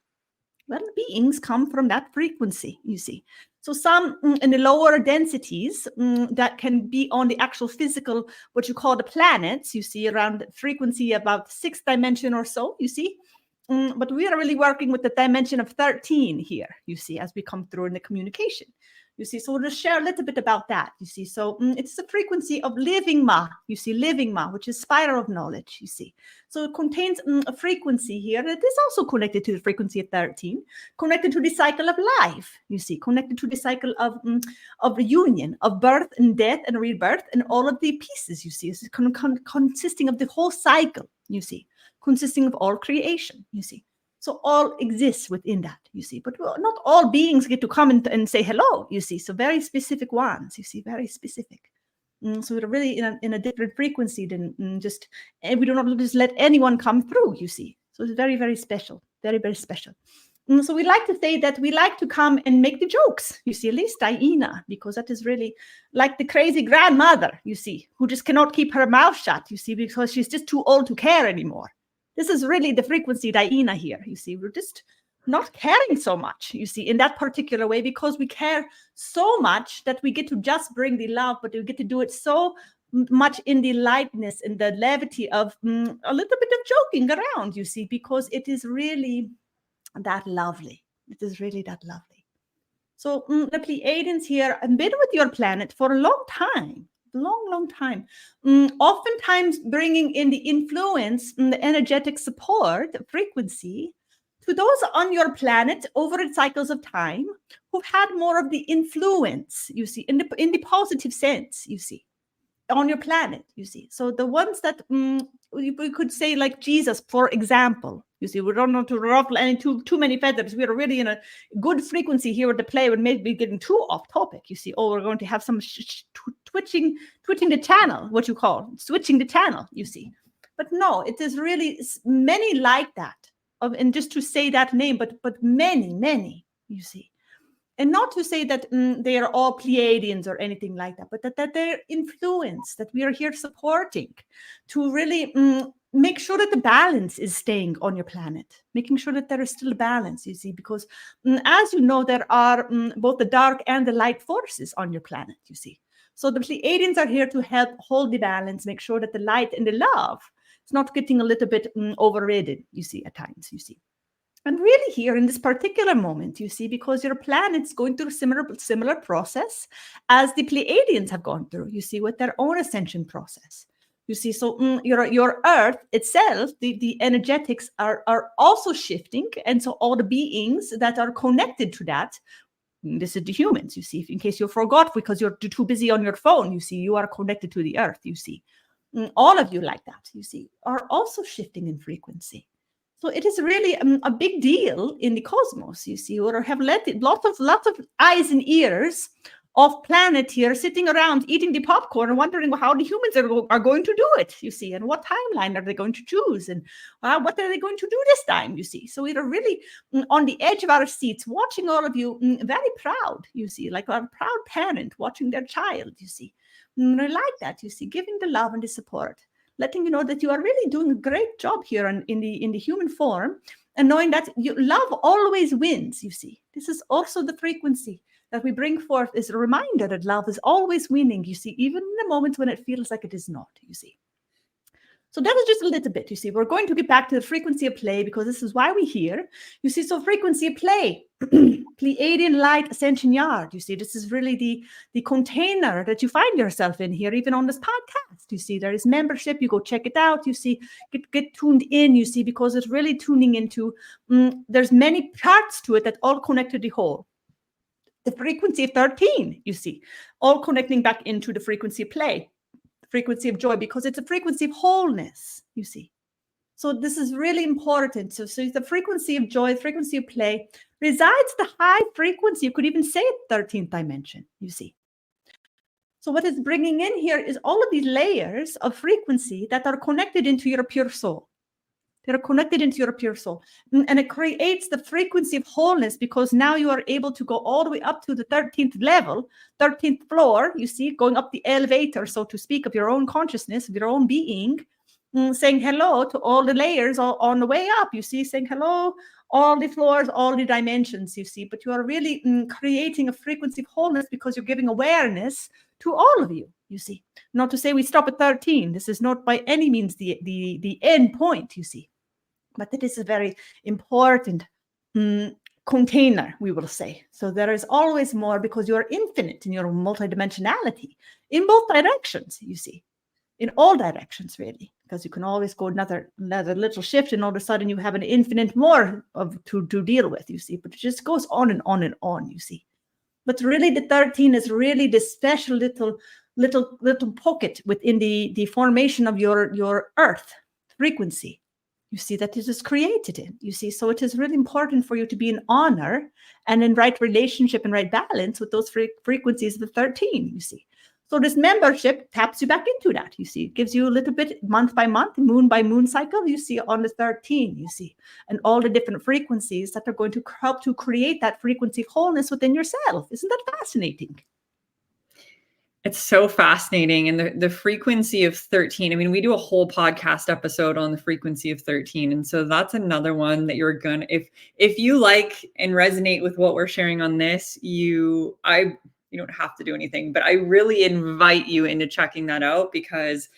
Well, beings come from that frequency, you see. So some in the lower densities that can be on the actual physical, what you call the planets, you see, around frequency about 6th dimension or so, you see. But we are really working with the dimension of 13 here, you see, as we come through in the communication. You see, so we'll just share a little bit about that, you see. So it's the frequency of living ma, you see, living ma, which is spiral of knowledge, you see. So it contains a frequency here that is also connected to the frequency of 13, connected to the cycle of life, you see, connected to the cycle of reunion, of birth and death and rebirth, and all of the pieces, you see. It's consisting of the whole cycle, you see, consisting of all creation, you see. So all exists within that, you see, but not all beings get to come and say hello, you see. So very specific ones, you see, very specific. So we're really in a different frequency than just, and we do not just let anyone come through, you see. So it's very, very special, very, very special. So we like to say that we like to come and make the jokes, you see, at least DiYeena, because that is really like the crazy grandmother, you see, who just cannot keep her mouth shut, you see, because she's just too old to care anymore. This is really the frequency DiYeena here, you see. We're just not caring so much, you see, in that particular way, because we care so much that we get to just bring the love, but we get to do it so much in the lightness and the levity of a little bit of joking around, you see, because it is really that lovely. It is really that lovely. So the Pleiadians here have been with your planet for a long time. Long time, oftentimes bringing in the influence, the energetic support frequency to those on your planet over the cycles of time who've had more of the influence, you see, in the positive sense, you see, on your planet, you see. So the ones that we could say, like Jesus, for example, you see, we don't want to ruffle any too many feathers. We are really in a good frequency here with the play. Would maybe be getting too off topic. You see, we're going to have some twitching the channel, what you call switching the channel. You see, but no, it is really many like that. And just to say that name, but many. You see, and not to say that they are all Pleiadians or anything like that, but that they're influence that we are here supporting to really make sure that the balance is staying on your planet, making sure that there is still a balance, you see, because as you know, there are both the dark and the light forces on your planet, you see. So the Pleiadians are here to help hold the balance, make sure that the light and the love is not getting a little bit overridden, you see, at times, you see. And really here in this particular moment, you see, because your planet's going through a similar process as the Pleiadians have gone through, you see, with their own ascension process. You see, so your Earth itself, the energetics are also shifting. And so all the beings that are connected to that, this is the humans, you see, in case you forgot, because you're too busy on your phone, you see, you are connected to the Earth, you see. All of you like that, you see, are also shifting in frequency. So it is really a big deal in the cosmos, you see, or have lots of eyes and ears of planet here sitting around eating the popcorn and wondering how the humans are going to do it, you see, and what timeline are they going to choose, and what are they going to do this time, you see. So we are really on the edge of our seats, watching all of you very proud, you see, like a proud parent watching their child, you see. I like that, you see, giving the love and the support, letting you know that you are really doing a great job here in the human form, and knowing that love always wins, you see. This is also the frequency that we bring forth, is a reminder that love is always winning, you see, even in the moments when it feels like it is not, you see. So that is just a little bit, you see. We're going to get back to the frequency of play, because this is why we're here. You see, so frequency of play, Pleiadian Light Ascension Yard, you see, this is really the container that you find yourself in here, even on this podcast. You see, there is membership, you go check it out, you see, get tuned in, you see, because it's really tuning into, there's many parts to it that all connect to the whole. The frequency of 13, you see, all connecting back into the frequency of play, frequency of joy, because it's a frequency of wholeness, you see. So this is really important. So the frequency of joy, frequency of play resides the high frequency. You could even say 13th dimension, you see. So what it's bringing in here is all of these layers of frequency that are connected into your pure soul. They're connected into your pure soul. And it creates the frequency of wholeness, because now you are able to go all the way up to the 13th level, 13th floor, you see, going up the elevator, so to speak, of your own consciousness, of your own being, saying hello to all the layers on the way up, you see, saying hello all the floors, all the dimensions, you see, but you are really creating a frequency of wholeness because you're giving awareness to all of you, you see. Not to say we stop at 13. This is not by any means the end point, you see. But it is a very important container, we will say. So there is always more because you are infinite in your multidimensionality in both directions, you see. In all directions, really, because you can always go another little shift, and all of a sudden you have an infinite more to deal with, you see. But it just goes on and on and on, you see. But really, the 13 is really this special little pocket within the formation of your Earth frequency. You see that it is created in. You see, so it is really important for you to be in honor and in right relationship and right balance with those frequencies of the 13. You see. So this membership taps you back into that, you see. It gives you a little bit month by month, moon by moon cycle, you see, on the 13, you see. And all the different frequencies that are going to help to create that frequency of wholeness within yourself. Isn't that fascinating?
It's so fascinating. And the frequency of 13, I mean, we do a whole podcast episode on the frequency of 13. And so that's another one that you're going to, if you like and resonate with what we're sharing on this, you don't have to do anything, but I really invite you into checking that out because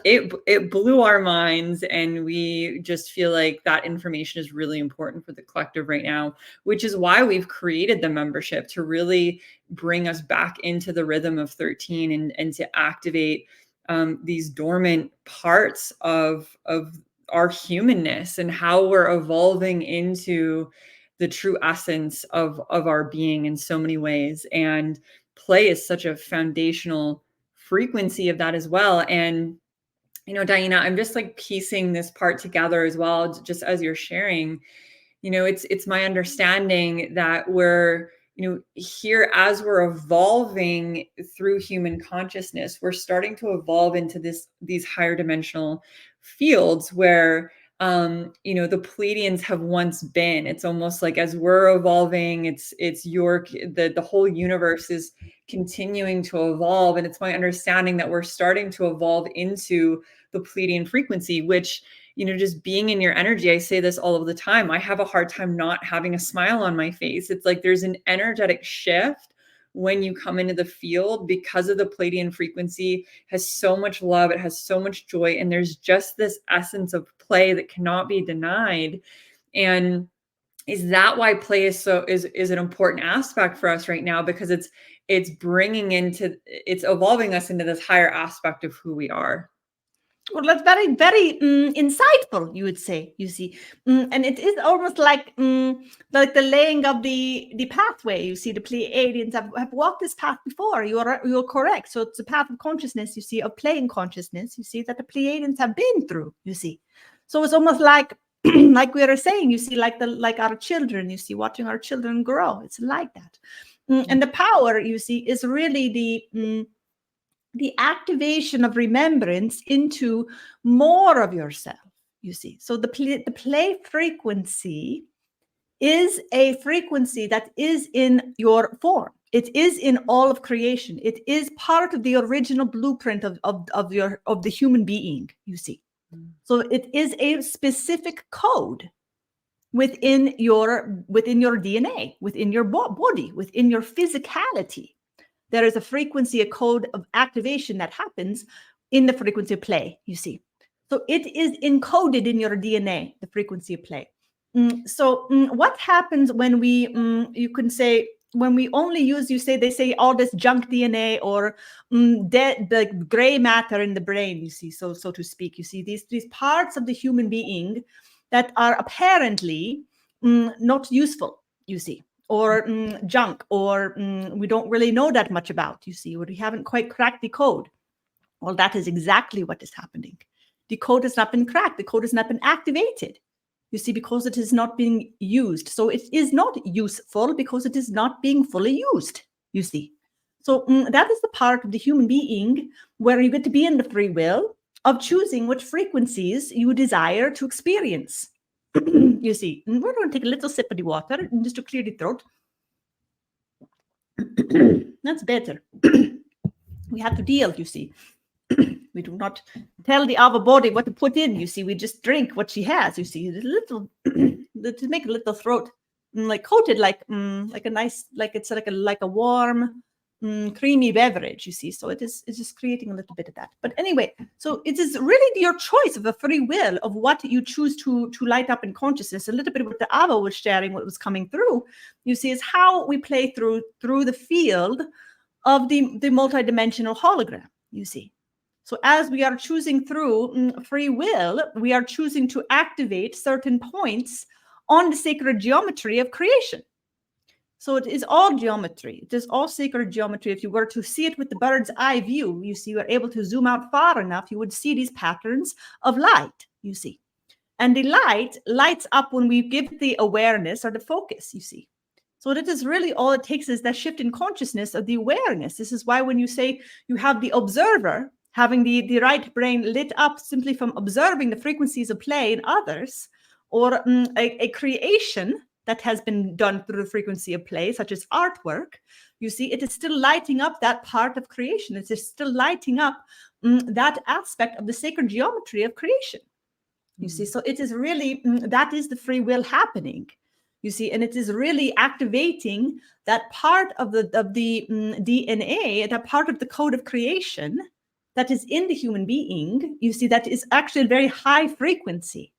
it blew our minds, and we just feel like that information is really important for the collective right now, which is why we've created the membership to really bring us back into the rhythm of 13 and to activate these dormant parts of our humanness and how we're evolving into the true essence of our being in so many ways. And play is such a foundational frequency of that as well. And, DiYeena, I'm just like piecing this part together as well, just as you're sharing, it's my understanding that we're, here as we're evolving through human consciousness, we're starting to evolve into these higher dimensional fields where the Pleiadians have once been. It's almost like as we're evolving, the whole universe is continuing to evolve. And it's my understanding that we're starting to evolve into the Pleiadian frequency, which, just being in your energy, I say this all of the time, I have a hard time not having a smile on my face. It's like there's an energetic shift when you come into the field because of the Pleiadian frequency. Has so much love, it has so much joy, and there's just this essence of play that cannot be denied. And is that why play is an important aspect for us right now? Because it's evolving us into this higher aspect of who we are.
Well, that's very, very insightful, you would say, you see. And it is almost like the laying of the pathway. You see, the Pleiadians have walked this path before. You're correct. So it's a path of consciousness, you see, of playing consciousness, you see, that the Pleiadians have been through, you see. So it's almost like, like we were saying, you see, like our children, you see, watching our children grow. It's like that. And the power, you see, is really the activation of remembrance into more of yourself, you see. So the play frequency is a frequency that is in your form. It is in all of creation. It is part of the original blueprint of the human being, you see. So it is a specific code within your DNA, within your body, within your physicality. There is a frequency, a code of activation that happens in the frequency of play, you see. So it is encoded in your DNA, the frequency of play. So what happens when we, you can say, when we only use, they say all this junk DNA or the gray matter in the brain, you see, so to speak, you see, these parts of the human being that are apparently not useful, you see, or junk, or we don't really know that much about, you see, or we haven't quite cracked the code. Well, that is exactly what is happening. The code has not been cracked. The code has not been activated, you see, because it is not being used. So it is not useful because it is not being fully used, you see. So that is the part of the human being where you get to be in the free will of choosing which frequencies you desire to experience. You see, and we're going to take a little sip of the water just to clear the throat. That's better. We have to deal, you see. We do not tell the Ava body what to put in. You see, we just drink what she has. You see, a little to make a little throat like coated like a nice, like it's like a warm creamy beverage. You see, so it's just creating a little bit of that. But anyway, so it is really your choice of a free will of what you choose to light up in consciousness. A little bit of what the Ava was sharing, what was coming through. You see, is how we play through the field of the multidimensional hologram. You see. So as we are choosing through free will, we are choosing to activate certain points on the sacred geometry of creation. So it is all geometry. It is all sacred geometry. If you were to see it with the bird's eye view, you see, you are able to zoom out far enough, you would see these patterns of light, you see. And the light lights up when we give the awareness or the focus, you see. So that is really all it takes is that shift in consciousness of the awareness. This is why when you say you have the observer, having the right brain lit up simply from observing the frequencies of play in others, or a creation that has been done through the frequency of play, such as artwork, you see, it is still lighting up that part of creation. It is still lighting up that aspect of the sacred geometry of creation. You see, so it is really, that is the free will happening. You see, and it is really activating that part of the DNA, that part of the code of creation that is in the human being. You see, that is actually a very high frequency.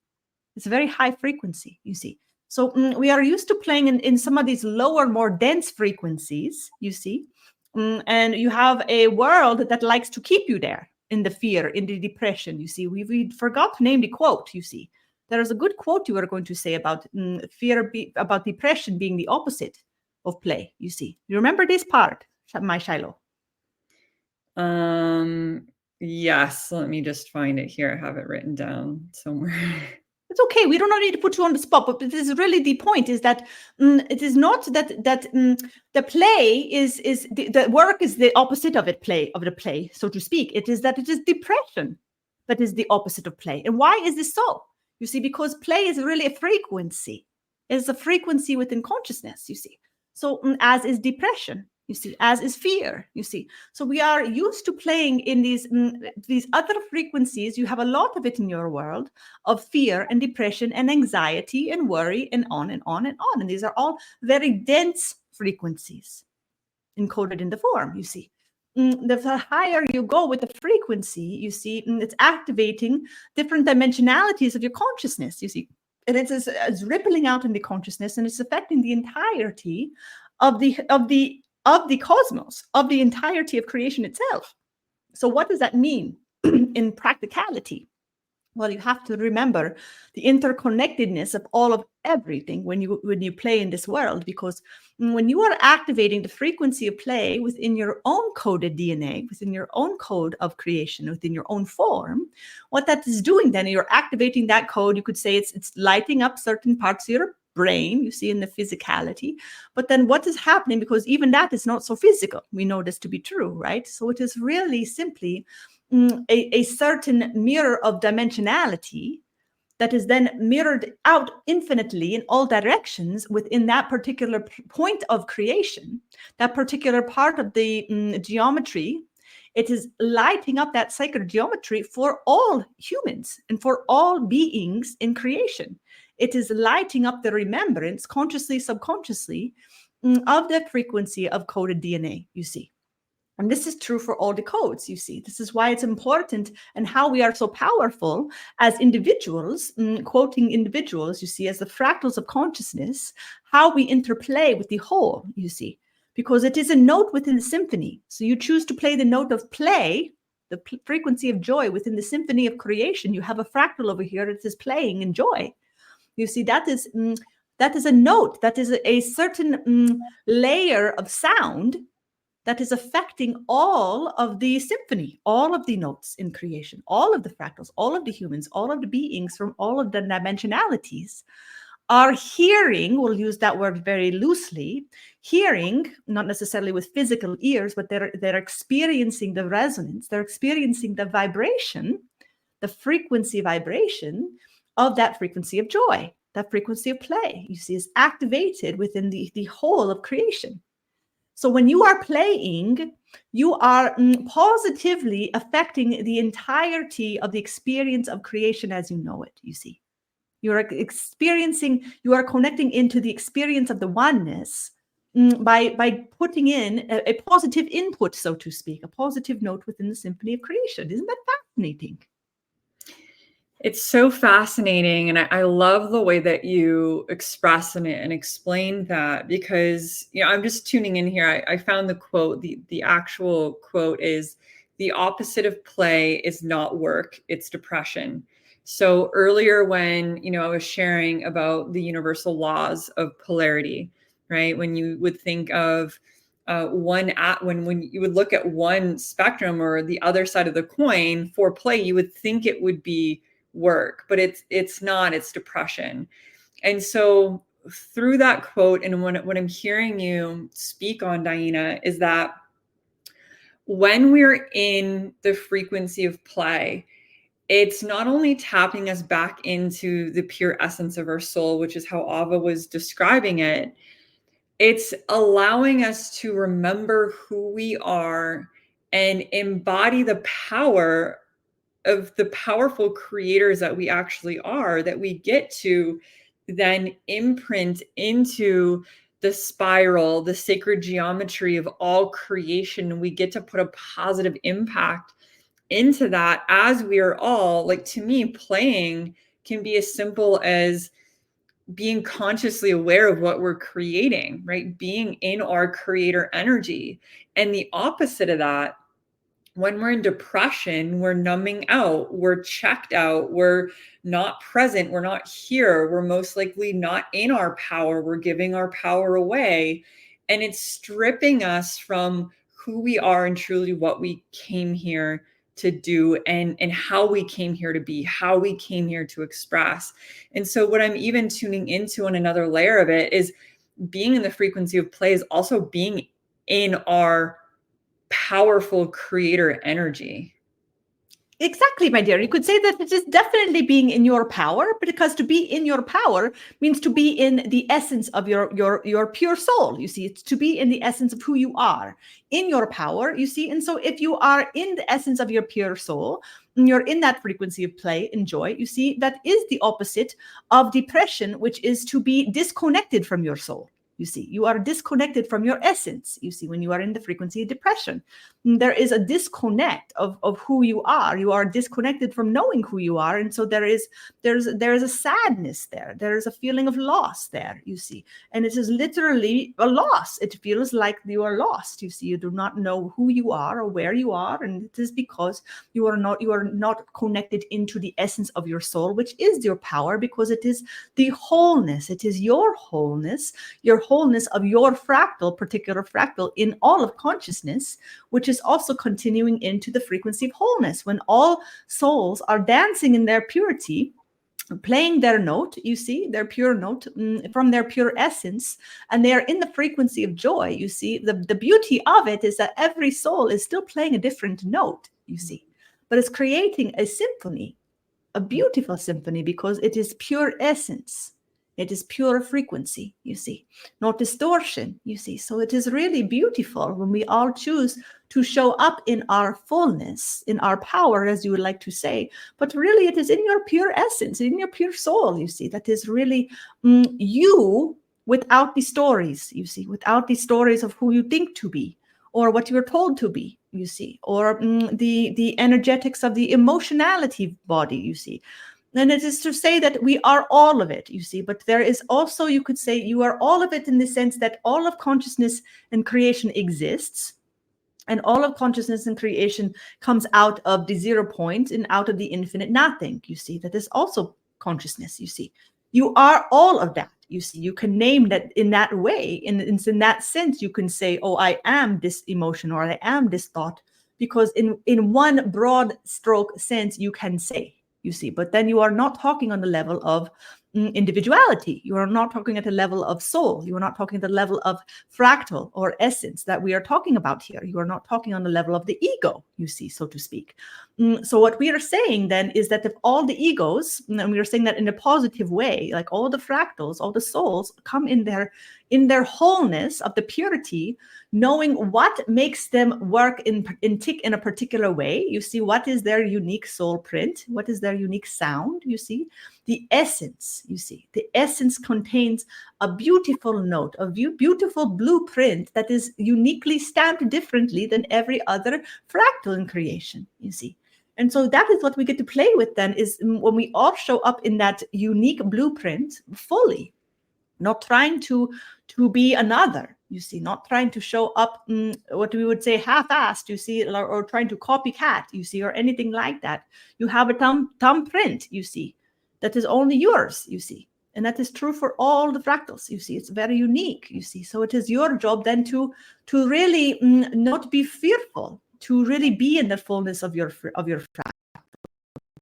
It's a very high frequency, you see. So we are used to playing in some of these lower, more dense frequencies, you see. And you have a world that likes to keep you there in the fear, in the depression, you see. We forgot to name the quote, you see. There is a good quote you were going to say about about depression being the opposite of play, you see. You remember this part, my Shiloh?
Yes, let me just find it here. I have it written down somewhere.
It's okay. We don't need to put you on the spot, but this is really the point: is that it is not that the play is the work is the opposite of it. The play, so to speak. It is that it is depression that is the opposite of play. And why is this so? You see, because play is really a frequency. It's a frequency within consciousness. You see, so as is depression. You see, as is fear, you see. So we are used to playing in these other frequencies. You have a lot of it in your world of fear and depression and anxiety and worry and on and on and on. And these are all very dense frequencies encoded in the form, you see. The higher you go with the frequency, you see, it's activating different dimensionalities of your consciousness, you see. And it's rippling out in the consciousness, and it's affecting the entirety of the cosmos, of the entirety of creation itself. So what does that mean in practicality? Well, you have to remember the interconnectedness of all of everything when you play in this world, because when you are activating the frequency of play within your own coded DNA, within your own code of creation, within your own form, what that is doing then, you're activating that code. You could say it's lighting up certain parts of your brain, you see, in the physicality. But then what is happening, because even that is not so physical, we know this to be true, right? So it is really simply a certain mirror of dimensionality that is then mirrored out infinitely in all directions within that particular point of creation, that particular part of the geometry. It is lighting up that sacred geometry for all humans and for all beings in creation. It is lighting up the remembrance, consciously, subconsciously, of the frequency of coded DNA, you see. And this is true for all the codes, you see. This is why it's important, and how we are so powerful as individuals, quoting individuals, you see, as the fractals of consciousness, how we interplay with the whole, you see. Because it is a note within the symphony. So you choose to play the note of play, the frequency of joy within the symphony of creation. You have a fractal over here that is playing in joy. You see, that is a note, that is a certain layer of sound that is affecting all of the symphony, all of the notes in creation, all of the fractals, all of the humans, all of the beings from all of the dimensionalities are hearing, we'll use that word very loosely, hearing, not necessarily with physical ears, but they're experiencing the resonance, they're experiencing the vibration, the frequency vibration of that frequency of joy, that frequency of play, you see, is activated within the whole of creation. So when you are playing, you are positively affecting the entirety of the experience of creation as you know it, you see. You are experiencing, you are connecting into the experience of the oneness by putting in a positive input, so to speak, a positive note within the symphony of creation. Isn't that fascinating?
It's so fascinating. And I love the way that you express it and explain that, because, you know, I'm just tuning in here. I found the quote, the actual quote is, "The opposite of play is not work, it's depression." So earlier when, you know, I was sharing about the universal laws of polarity, right? When you would think of when you would look at one spectrum or the other side of the coin for play, you would think it would be work, but it's not, it's depression. And so through that quote, and what I'm hearing you speak on, DiYeena, is that when we're in the frequency of play, it's not only tapping us back into the pure essence of our soul, which is how Ava was describing it. It's allowing us to remember who we are and embody the power of the powerful creators that we actually are, that we get to then imprint into the spiral, the sacred geometry of all creation. We get to put a positive impact into that, as we are all, like, to me, playing can be as simple as being consciously aware of what we're creating, right? Being in our creator energy. And the opposite of that, when we're in depression, we're numbing out, we're checked out, we're not present, we're not here, we're most likely not in our power, we're giving our power away. And it's stripping us from who we are and truly what we came here to do, and how we came here to be, how we came here to express. And so what I'm even tuning into on another layer of it is being in the frequency of play is also being in our powerful creator energy.
Exactly, my dear. You could say that it is definitely being in your power, but because to be in your power means to be in the essence of your pure soul. You see, it's to be in the essence of who you are, in your power, you see. And so if you are in the essence of your pure soul, and you're in that frequency of play and joy, you see, that is the opposite of depression, which is to be disconnected from your soul. You see, you are disconnected from your essence. You see, when you are in the frequency of depression, there is a disconnect of who you are. You are disconnected from knowing who you are. And so there is a sadness there. There is a feeling of loss there, you see. And it is literally a loss. It feels like you are lost. You see, you do not know who you are or where you are. And it is because you are not connected into the essence of your soul, which is your power, because it is the wholeness. It is your wholeness of your particular fractal in all of consciousness, which is also continuing into the frequency of wholeness. When all souls are dancing in their purity, playing their note, you see, their pure note from their pure essence, and they are in the frequency of joy, you see, the beauty of it is that every soul is still playing a different note, you see, but it's creating a symphony, a beautiful symphony, because it is pure essence. It is pure frequency, you see, not distortion, you see. So it is really beautiful when we all choose to show up in our fullness, in our power, as you would like to say. But really, it is in your pure essence, in your pure soul, you see. That is really you, without the stories, you see, without the stories of who you think to be, or what you were told to be, you see, or the energetics of the emotionality body, you see. And it is to say that we are all of it, you see, but there is also, you could say, you are all of it in the sense that all of consciousness and creation exists, and all of consciousness and creation comes out of the 0 point and out of the infinite nothing, you see. That is also consciousness, you see. You are all of that, you see. You can name that in that way. And in that sense, you can say, oh, I am this emotion, or I am this thought, because in one broad stroke sense, you can say, you see, but then you are not talking on the level of individuality. You are not talking at the level of soul. You are not talking at the level of fractal or essence that we are talking about here. You are not talking on the level of the ego, you see, so to speak. So what we are saying then is that if all the egos, and we are saying that in a positive way, like all the fractals, all the souls come in their wholeness of the purity knowing what makes them work tick in a particular way. You see, what is their unique soul print? What is their unique sound? You see, the essence, you see, the essence contains a beautiful note, a beautiful blueprint that is uniquely stamped differently than every other fractal in creation, you see. And so that is what we get to play with then, is when we all show up in that unique blueprint fully, not trying to be another, you see, not trying to show up what we would say half-assed, you see, or trying to copycat, you see, or anything like that. You have a thumbprint, you see, that is only yours, you see. And that is true for all the fractals, you see. It's very unique, you see. So it is your job then to really not be fearful, to really be in the fullness of your fractal,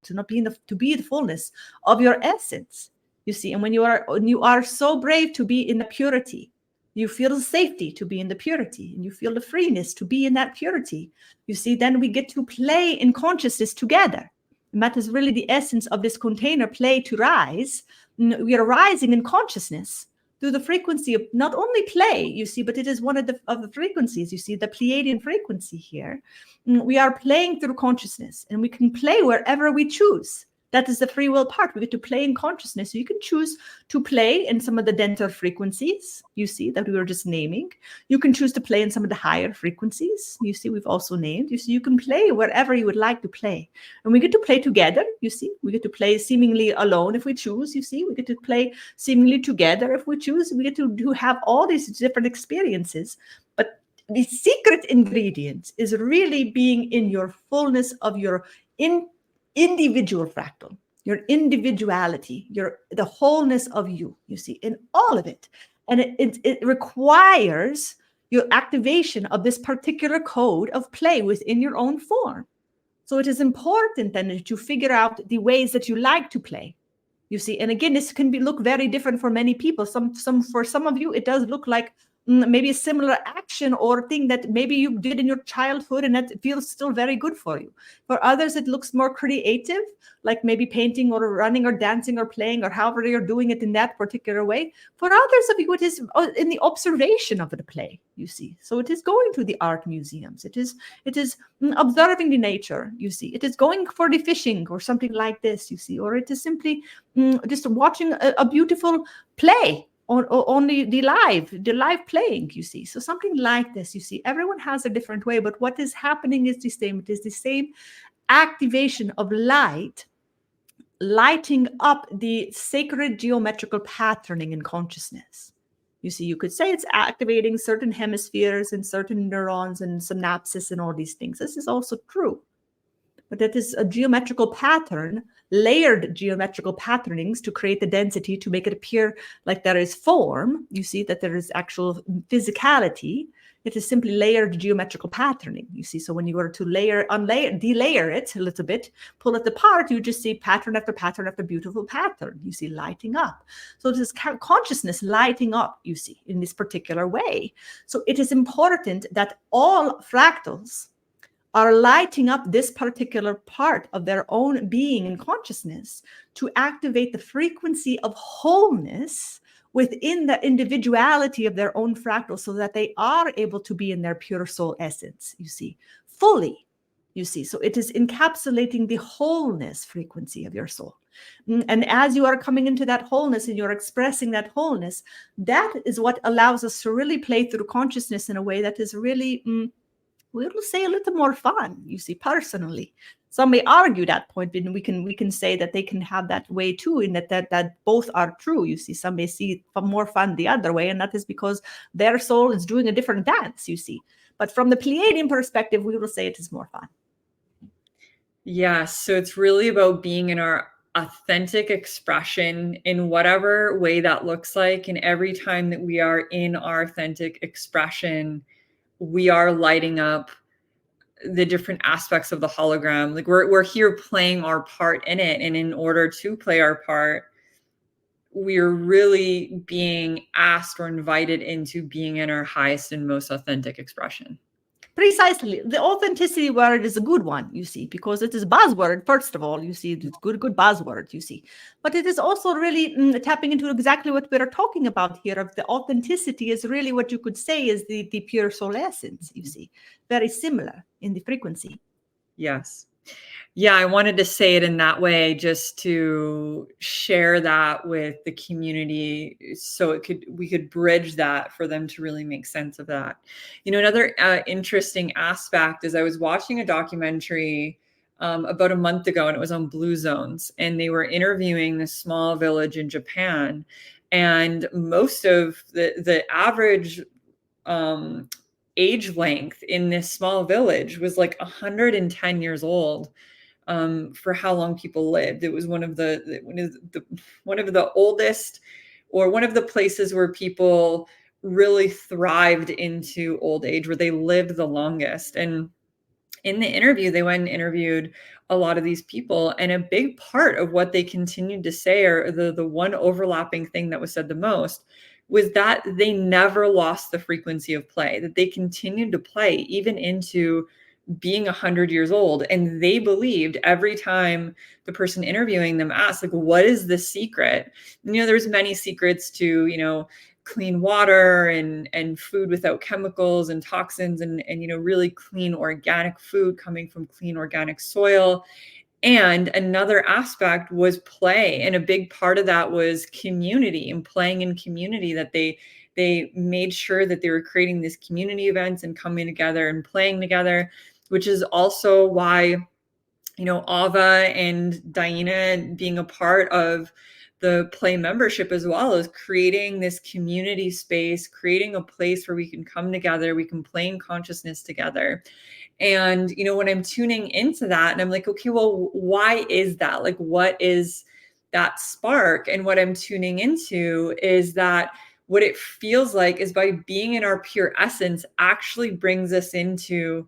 to not be in to be the fullness of your essence, you see. And when you are so brave to be in the purity, you feel the safety to be in the purity, and you feel the freeness to be in that purity, you see, then we get to play in consciousness together. And that is really the essence of this container, play to rise. We are rising in consciousness through the frequency of not only play, you see, but it is one of the frequencies, you see, the Pleiadian frequency here. We are playing through consciousness, and we can play wherever we choose. That is the free will part. We get to play in consciousness. So you can choose to play in some of the denser frequencies, you see, that we were just naming. You can choose to play in some of the higher frequencies, you see, we've also named. You see, you can play wherever you would like to play. And we get to play together, you see. We get to play seemingly alone if we choose, you see. We get to play seemingly together if we choose. We get to have all these different experiences. But the secret ingredient is really being in your fullness of your individual fractal, your individuality, the wholeness of you, you see, in all of it. And it requires your activation of this particular code of play within your own form. So it is important then that you figure out the ways that you like to play, you see. And again, this can look very different for many people. For some of you, it does look like maybe a similar action or thing that maybe you did in your childhood, and that feels still very good for you. For others, it looks more creative, like maybe painting or running or dancing or playing or however you're doing it in that particular way. For others of you, it is in the observation of the play, you see. So it is going to the art museums. It is observing the nature, you see. It is going for the fishing or something like this, you see. Or it is simply just watching a beautiful play on the live playing, you see. So something like this, you see. Everyone has a different way, but what is happening is the same. It is the same activation of light, lighting up the sacred geometrical patterning in consciousness. You see, you could say it's activating certain hemispheres and certain neurons and synapses and all these things. This is also true. But that is a geometrical pattern, layered geometrical patternings to create the density, to make it appear like there is form. You see that there is actual physicality. It is simply layered geometrical patterning, you see. So when you were to delayer it a little bit, pull it apart, you just see pattern after pattern after beautiful pattern, you see, lighting up. So this consciousness lighting up, you see, in this particular way. So it is important that all fractals are lighting up this particular part of their own being and consciousness to activate the frequency of wholeness within the individuality of their own fractal, so that they are able to be in their pure soul essence, you see, fully, you see. So it is encapsulating the wholeness frequency of your soul. And as you are coming into that wholeness and you're expressing that wholeness, that is what allows us to really play through consciousness in a way that is really we will say a little more fun, you see, personally. Some may argue that point, but we can say that they can have that way too, in that both are true, you see. Some may see more fun the other way, and that is because their soul is doing a different dance, you see. But from the Pleiadian perspective, we will say it is more fun.
Yeah, so it's really about being in our authentic expression in whatever way that looks like. And every time that we are in our authentic expression, we are lighting up the different aspects of the hologram. Like we're here playing our part in it. And in order to play our part, we're really being asked or invited into being in our highest and most authentic expression.
Precisely. The authenticity word is a good one, you see, because it is a buzzword, first of all, you see, it's good buzzword, you see. But it is also really tapping into exactly what we're talking about here of the authenticity is really what you could say is the pure soul essence, you see. Very similar in the frequency.
Yes. Yeah, I wanted to say it in that way just to share that with the community so we could bridge that for them to really make sense of that. You know, another interesting aspect is I was watching a documentary about a month ago, and it was on Blue Zones, and they were interviewing this small village in Japan, and most of the average age length in this small village was like 110 years old. For how long people lived. It was one of the oldest, or one of the places where people really thrived into old age, where they lived the longest. And in the interview, they went and interviewed a lot of these people, and a big part of what they continued to say, or the one overlapping thing that was said the most, was that they never lost the frequency of play, that they continued to play even into being 100 years old. And they believed every time the person interviewing them asked, like, what is the secret? And, you know, there's many secrets to, you know, clean water and food without chemicals and toxins, and you know, really clean organic food coming from clean organic soil. And another aspect was play. And a big part of that was community and playing in community, that they made sure that they were creating these community events and coming together and playing together, which is also why, you know, Ava and DiYeena being a part of the Play membership as well, is creating this community space, creating a place where we can come together, we can play in consciousness together. And, you know, when I'm tuning into that and I'm like, okay, well, why is that? Like, what is that spark? And what I'm tuning into is that what it feels like is by being in our pure essence actually brings us into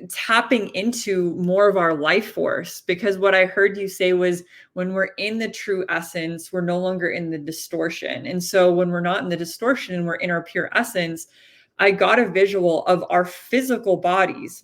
tapping into more of our life force. Because what I heard you say was, when we're in the true essence, we're no longer in the distortion. And so when we're not in the distortion and we're in our pure essence, I got a visual of our physical bodies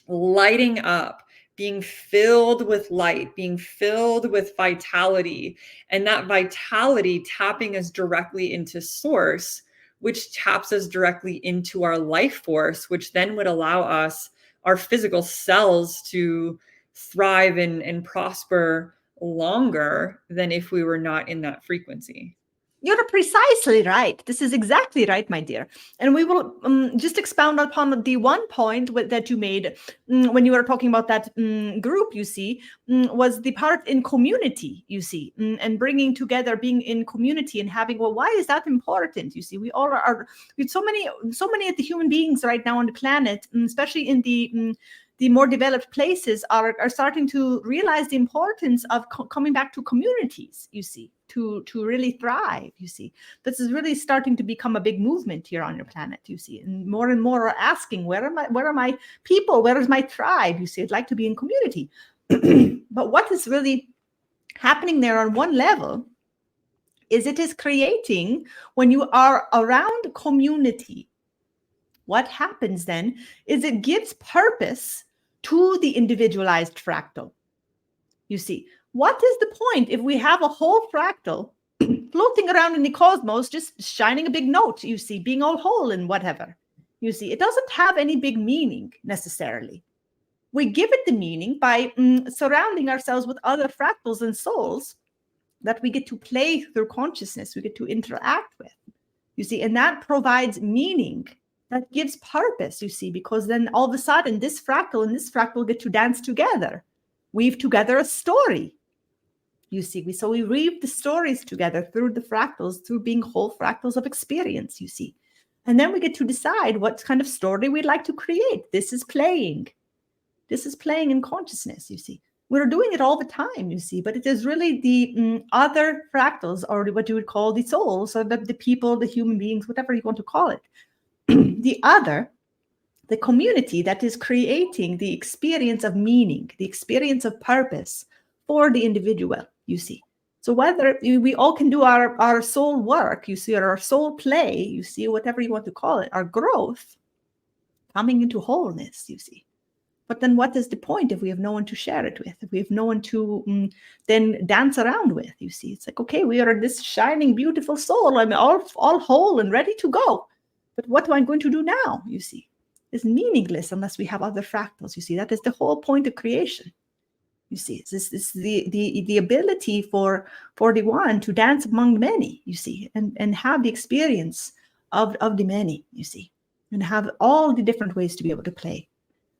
lighting up, being filled with light, being filled with vitality, and that vitality tapping us directly into source, which taps us directly into our life force, which then would allow us, our physical cells, to thrive and prosper longer than if we were not in that frequency.
You're precisely right. This is exactly right, my dear. And we will just expound upon the one point that you made when you were talking about that group, you see, was the part in community, you see, and bringing together, being in community and having, well, why is that important? You see, we all are, with so many of the human beings right now on the planet, especially in the more developed places, are starting to realize the importance of coming back to communities, you see, to really thrive, you see. This is really starting to become a big movement here on your planet, you see. And more are asking, where are my people? Where is my tribe? You see, I'd like to be in community. But what is really happening there on one level is it is creating, when you are around community, what happens then is it gives purpose to the individualized fractal. You see, what is the point if we have a whole fractal floating around in the cosmos, just shining a big note, you see, being all whole and whatever? You see, it doesn't have any big meaning necessarily. We give it the meaning by surrounding ourselves with other fractals and souls that we get to play through consciousness, we get to interact with, you see, and that provides meaning. That gives purpose, you see, because then all of a sudden this fractal and this fractal get to dance together, weave together a story. You see, so we weave the stories together through the fractals, through being whole fractals of experience, you see. And then we get to decide what kind of story we'd like to create. This is playing. This is playing in consciousness, you see. We're doing it all the time, you see, but it is really the other fractals, or what you would call the souls, or the people, the human beings, whatever you want to call it. The community that is creating the experience of meaning, the experience of purpose for the individual, you see. So whether we all can do our soul work, you see, or our soul play, you see, whatever you want to call it, our growth, coming into wholeness, you see. But then what is the point if we have no one to share it with, if we have no one to then dance around with, you see? It's like, okay, we are this shining, beautiful soul. I'm all whole and ready to go. But what am I going to do now, you see? It's meaningless unless we have other fractals, you see. That is the whole point of creation. You see, this is the ability for the one to dance among many, you see, and have the experience of the many, you see, and have all the different ways to be able to play.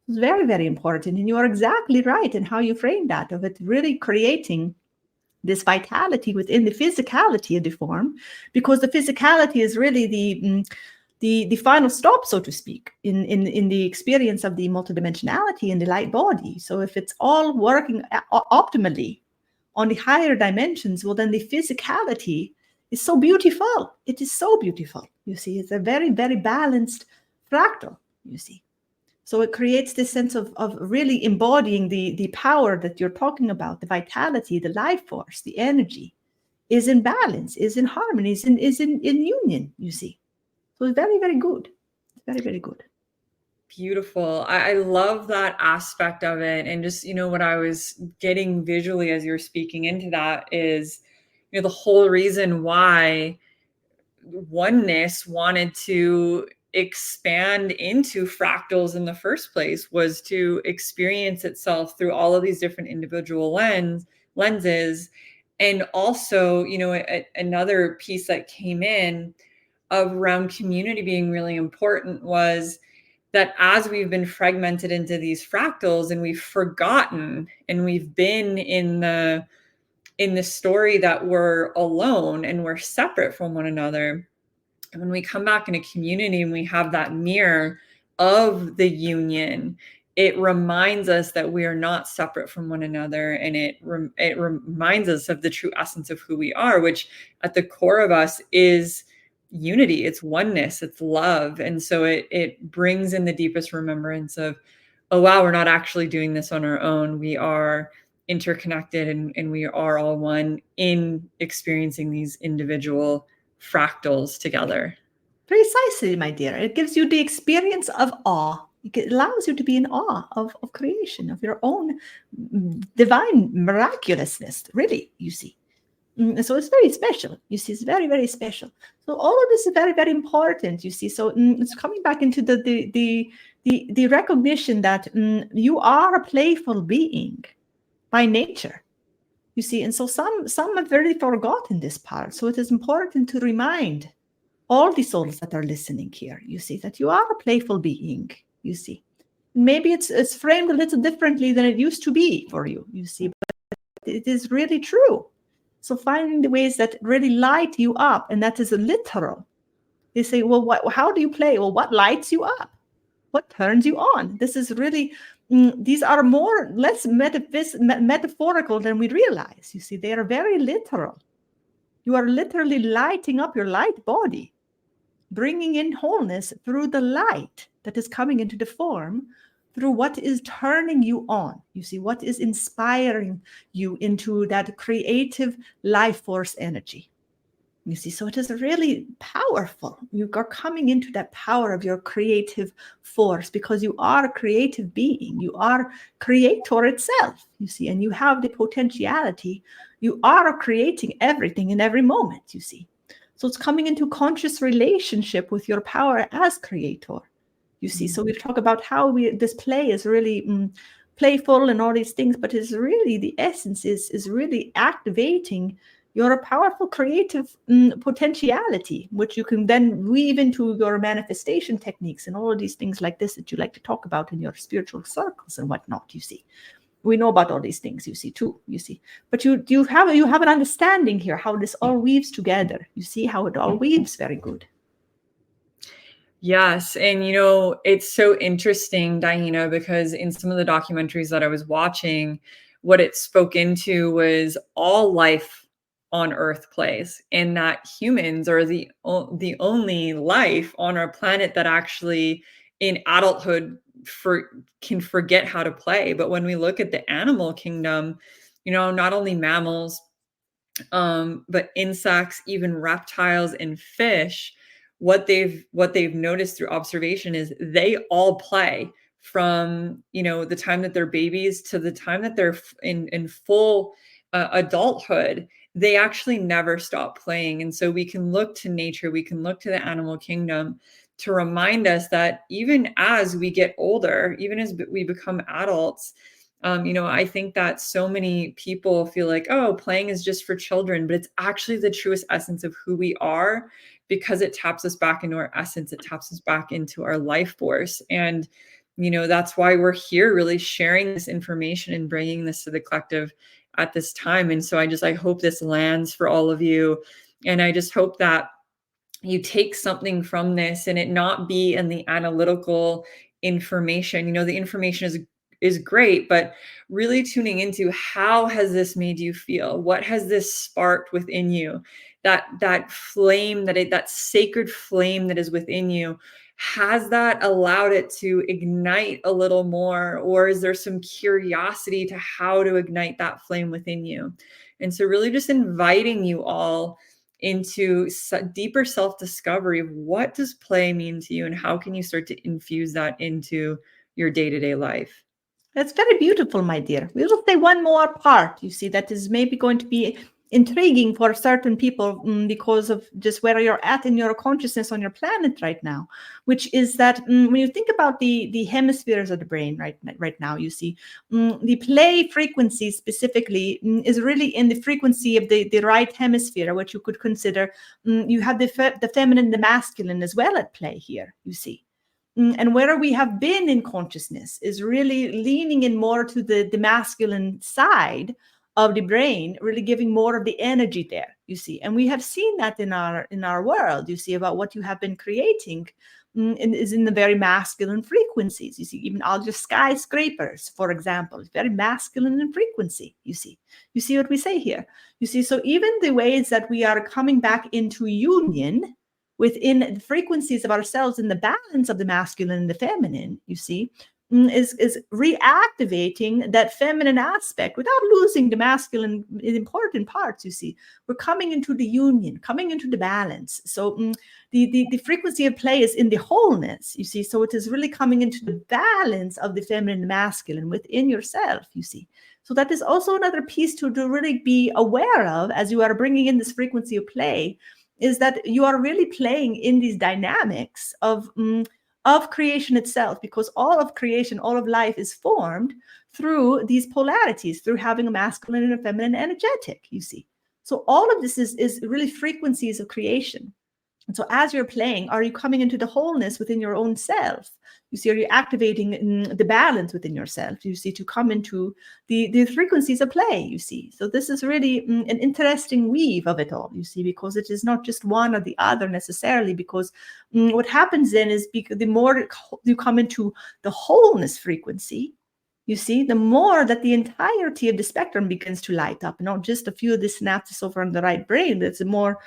It's very, very important. And you are exactly right in how you frame that, of it really creating this vitality within the physicality of the form, because the physicality is really the final stop, so to speak, in the experience of the multidimensionality in the light body. So if it's all working optimally on the higher dimensions, well, then the physicality is so beautiful. It is so beautiful. You see, it's a very, very balanced fractal, you see. So it creates this sense of really embodying the power that you're talking about, the vitality, the life force, the energy is in balance, is in harmony, is in union, you see. So it's very, very good. It's very, very good.
Beautiful. I love that aspect of it. And just, what I was getting visually as you're speaking into that is, the whole reason why oneness wanted to expand into fractals in the first place was to experience itself through all of these different individual lenses. And also, another piece that came in around community being really important was that as we've been fragmented into these fractals and we've forgotten and we've been in the story that we're alone and we're separate from one another, and when we come back in a community and we have that mirror of the union, it reminds us that we are not separate from one another. And it reminds us of the true essence of who we are, which at the core of us is unity, it's oneness, it's love. And so it brings in the deepest remembrance of, oh, wow, we're not actually doing this on our own. We are interconnected and we are all one in experiencing these individual fractals together.
Precisely, my dear. It gives you the experience of awe. It allows you to be in awe of creation, of your own divine miraculousness, really, you see. So it's very special, you see. It's very, very special. So all of this is very, very important, you see. So it's coming back into the recognition that you are a playful being by nature, you see. And so some have very forgotten this part. So it is important to remind all the souls that are listening here, you see, that you are a playful being, you see. Maybe it's framed a little differently than it used to be for you, you see, but it is really true. So finding the ways that really light you up, and that is literal. They say, well, how do you play? Well, what lights you up? What turns you on? This is really, these are less metaphorical than we realize, you see. They are very literal. You are literally lighting up your light body, bringing in wholeness through the light that is coming into the form, through what is turning you on, you see, what is inspiring you into that creative life force energy, you see. So it is really powerful. You are coming into that power of your creative force because you are a creative being. You are creator itself, you see, and you have the potentiality. You are creating everything in every moment, you see. So it's coming into conscious relationship with your power as creator, you see. So we talk about how this play is really playful and all these things, but it's really the essence is really activating your powerful creative potentiality, which you can then weave into your manifestation techniques and all of these things like this that you like to talk about in your spiritual circles and whatnot, you see. We know about all these things, you see, too, you see. But you have an understanding here how this all weaves together. You see how it all weaves very good.
Yes. And, it's so interesting, DiYeena, because in some of the documentaries that I was watching, what it spoke into was all life on Earth plays, and that humans are the only life on our planet that actually in adulthood can forget how to play. But when we look at the animal kingdom, not only mammals, but insects, even reptiles and fish what they've noticed through observation is they all play from, you know, the time that they're babies to the time that they're in full adulthood. They actually never stop playing. And so we can look to nature, we can look to the animal kingdom to remind us that even as we get older, even as we become adults, you know, I think that so many people feel like, oh, playing is just for children, but it's actually the truest essence of who we are, because it taps us back into our essence. It taps us back into our life force. And, you know, that's why we're here really sharing this information and bringing this to the collective at this time. And so I hope this lands for all of you. And I just hope that you take something from this and it not be in the analytical information. You know, the information is great, but really tuning into how has this made you feel? What has this sparked within you? That flame, that sacred flame that is within you, has that allowed it to ignite a little more? Or is there some curiosity to how to ignite that flame within you? And so really just inviting you all into deeper self-discovery of what does play mean to you and how can you start to infuse that into your day-to-day life.
That's very beautiful, my dear. We will say one more part, you see, that is maybe going to be intriguing for certain people because of just where you're at in your consciousness on your planet right now, which is that when you think about the hemispheres of the brain right now, you see, the play frequency specifically is really in the frequency of the right hemisphere, which you could consider, you have the feminine, the masculine as well at play here, you see. And where we have been in consciousness is really leaning in more to the masculine side of the brain, really giving more of the energy there, you see. And we have seen that in our world, you see, about what you have been creating is in the very masculine frequencies. You see, even all your skyscrapers, for example, very masculine in frequency, you see. You see what we say here? You see, so even the ways that we are coming back into union within the frequencies of ourselves in the balance of the masculine and the feminine, you see, is reactivating that feminine aspect without losing the masculine important parts, you see. We're coming into the union, coming into the balance. So the frequency of play is in the wholeness, you see. So it is really coming into the balance of the feminine and masculine within yourself, you see. So that is also another piece to really be aware of as you are bringing in this frequency of play, is that you are really playing in these dynamics of creation itself, because all of creation, all of life is formed through these polarities, through having a masculine and a feminine energetic, you see. So all of this is really frequencies of creation. And so as you're playing, are you coming into the wholeness within your own self? You see, are you activating the balance within yourself? You see, to come into the frequencies of play, you see. So this is really an interesting weave of it all, you see, because it is not just one or the other necessarily, because what happens then is the more you come into the wholeness frequency, you see, the more that the entirety of the spectrum begins to light up, not just a few of the synapses over on the right brain. That's more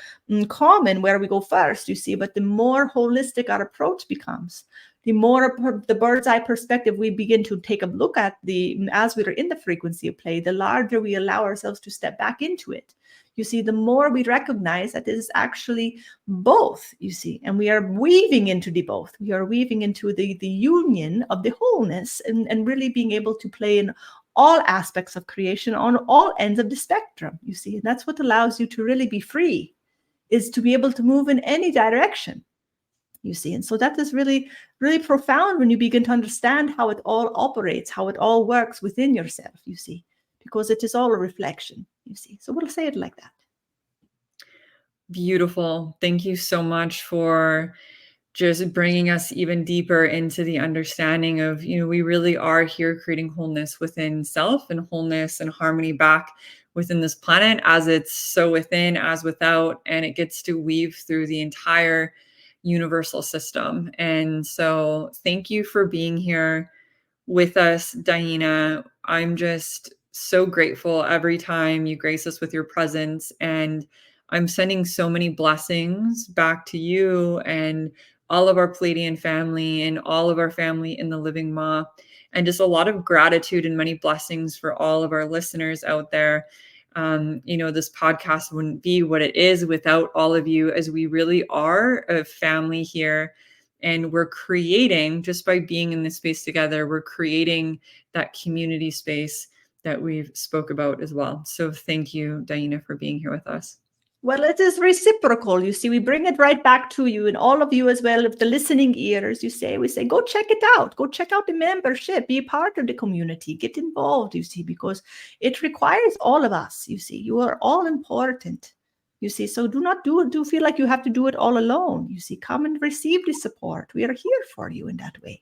common where we go first, you see, but the more holistic our approach becomes, the more the bird's eye perspective we begin to take a look at as we are in the frequency of play, the larger we allow ourselves to step back into it. You see, the more we recognize that it is actually both, you see, and we are weaving into the both. We are weaving into the union of the wholeness and really being able to play in all aspects of creation on all ends of the spectrum, you see. And that's what allows you to really be free, is to be able to move in any direction, you see. And so that is really, really profound when you begin to understand how it all operates, how it all works within yourself, you see, because it is all a reflection, you see. So we'll say it like that.
Beautiful. Thank you so much for just bringing us even deeper into the understanding of, you know, we really are here creating wholeness within self and wholeness and harmony back within this planet, as it's so within as without, and it gets to weave through the entire universal system. And so thank you for being here with us, DiYeena. I'm just so grateful every time you grace us with your presence, and I'm sending so many blessings back to you and all of our Pleiadian family and all of our family in the Living Ma, and just a lot of gratitude and many blessings for all of our listeners out there. This podcast wouldn't be what it is without all of you, as we really are a family here. And we're creating, just by being in this space together, we're creating that community space that we've spoke about as well. So thank you, DiYeena, for being here with us.
Well, it is reciprocal. You see, we bring it right back to you and all of you as well. If the listening ears, we say, go check it out. Go check out the membership. Be a part of the community. Get involved, you see, because it requires all of us. You see, you are all important. You see, so do not do feel like you have to do it all alone. You see, come and receive the support. We are here for you in that way.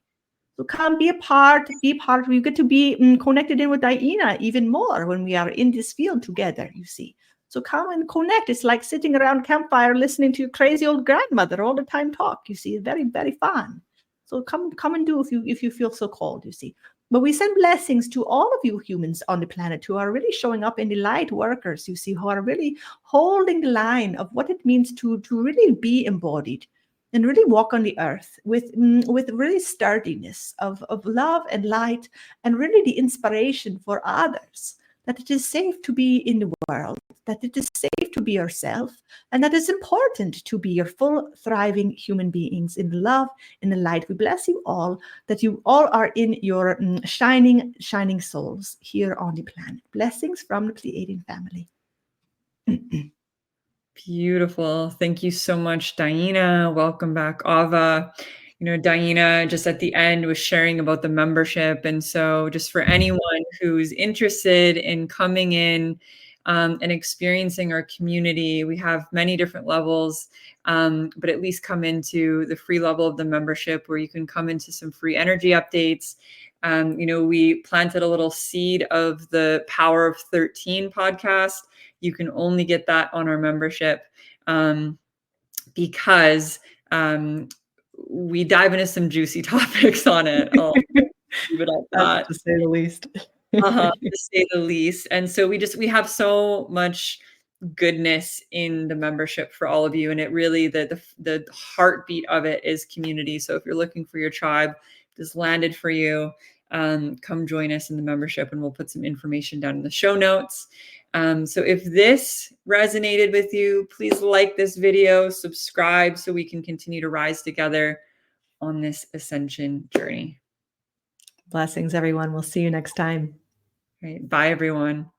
So come be a part. We get to be connected in with DiYeena even more when we are in this field together, you see. So come and connect. It's like sitting around campfire listening to your crazy old grandmother all the time talk. You see, very, very fun. So come and do if you feel so called, you see. But we send blessings to all of you humans on the planet who are really showing up in the light workers, you see, who are really holding the line of what it means to really be embodied and really walk on the earth with really sturdiness of love and light, and really the inspiration for others, that it is safe to be in the world, that it is safe to be yourself, and that it's important to be your full, thriving human beings in the love, in the light. We bless you all, that you all are in your shining, shining souls here on the planet. Blessings from the Pleiadian family.
Beautiful. Thank you so much, DiYeena. Welcome back, Ava. DiYeena just at the end was sharing about the membership. And so just for anyone who's interested in coming in and experiencing our community, we have many different levels, but at least come into the free level of the membership, where you can come into some free energy updates. We planted a little seed of the Power of 13 podcast. You can only get that on our membership because we dive into some juicy topics on it. I'll leave it at that.
To say the least.
To say the least. And so we have so much goodness in the membership for all of you. And it really, the heartbeat of it is community. So if you're looking for your tribe, this landed for you, come join us in the membership, and we'll put some information down in the show notes. So if this resonated with you, please like this video, subscribe, so we can continue to rise together on this ascension journey.
Blessings, everyone. We'll see you next time.
All right. Bye, everyone.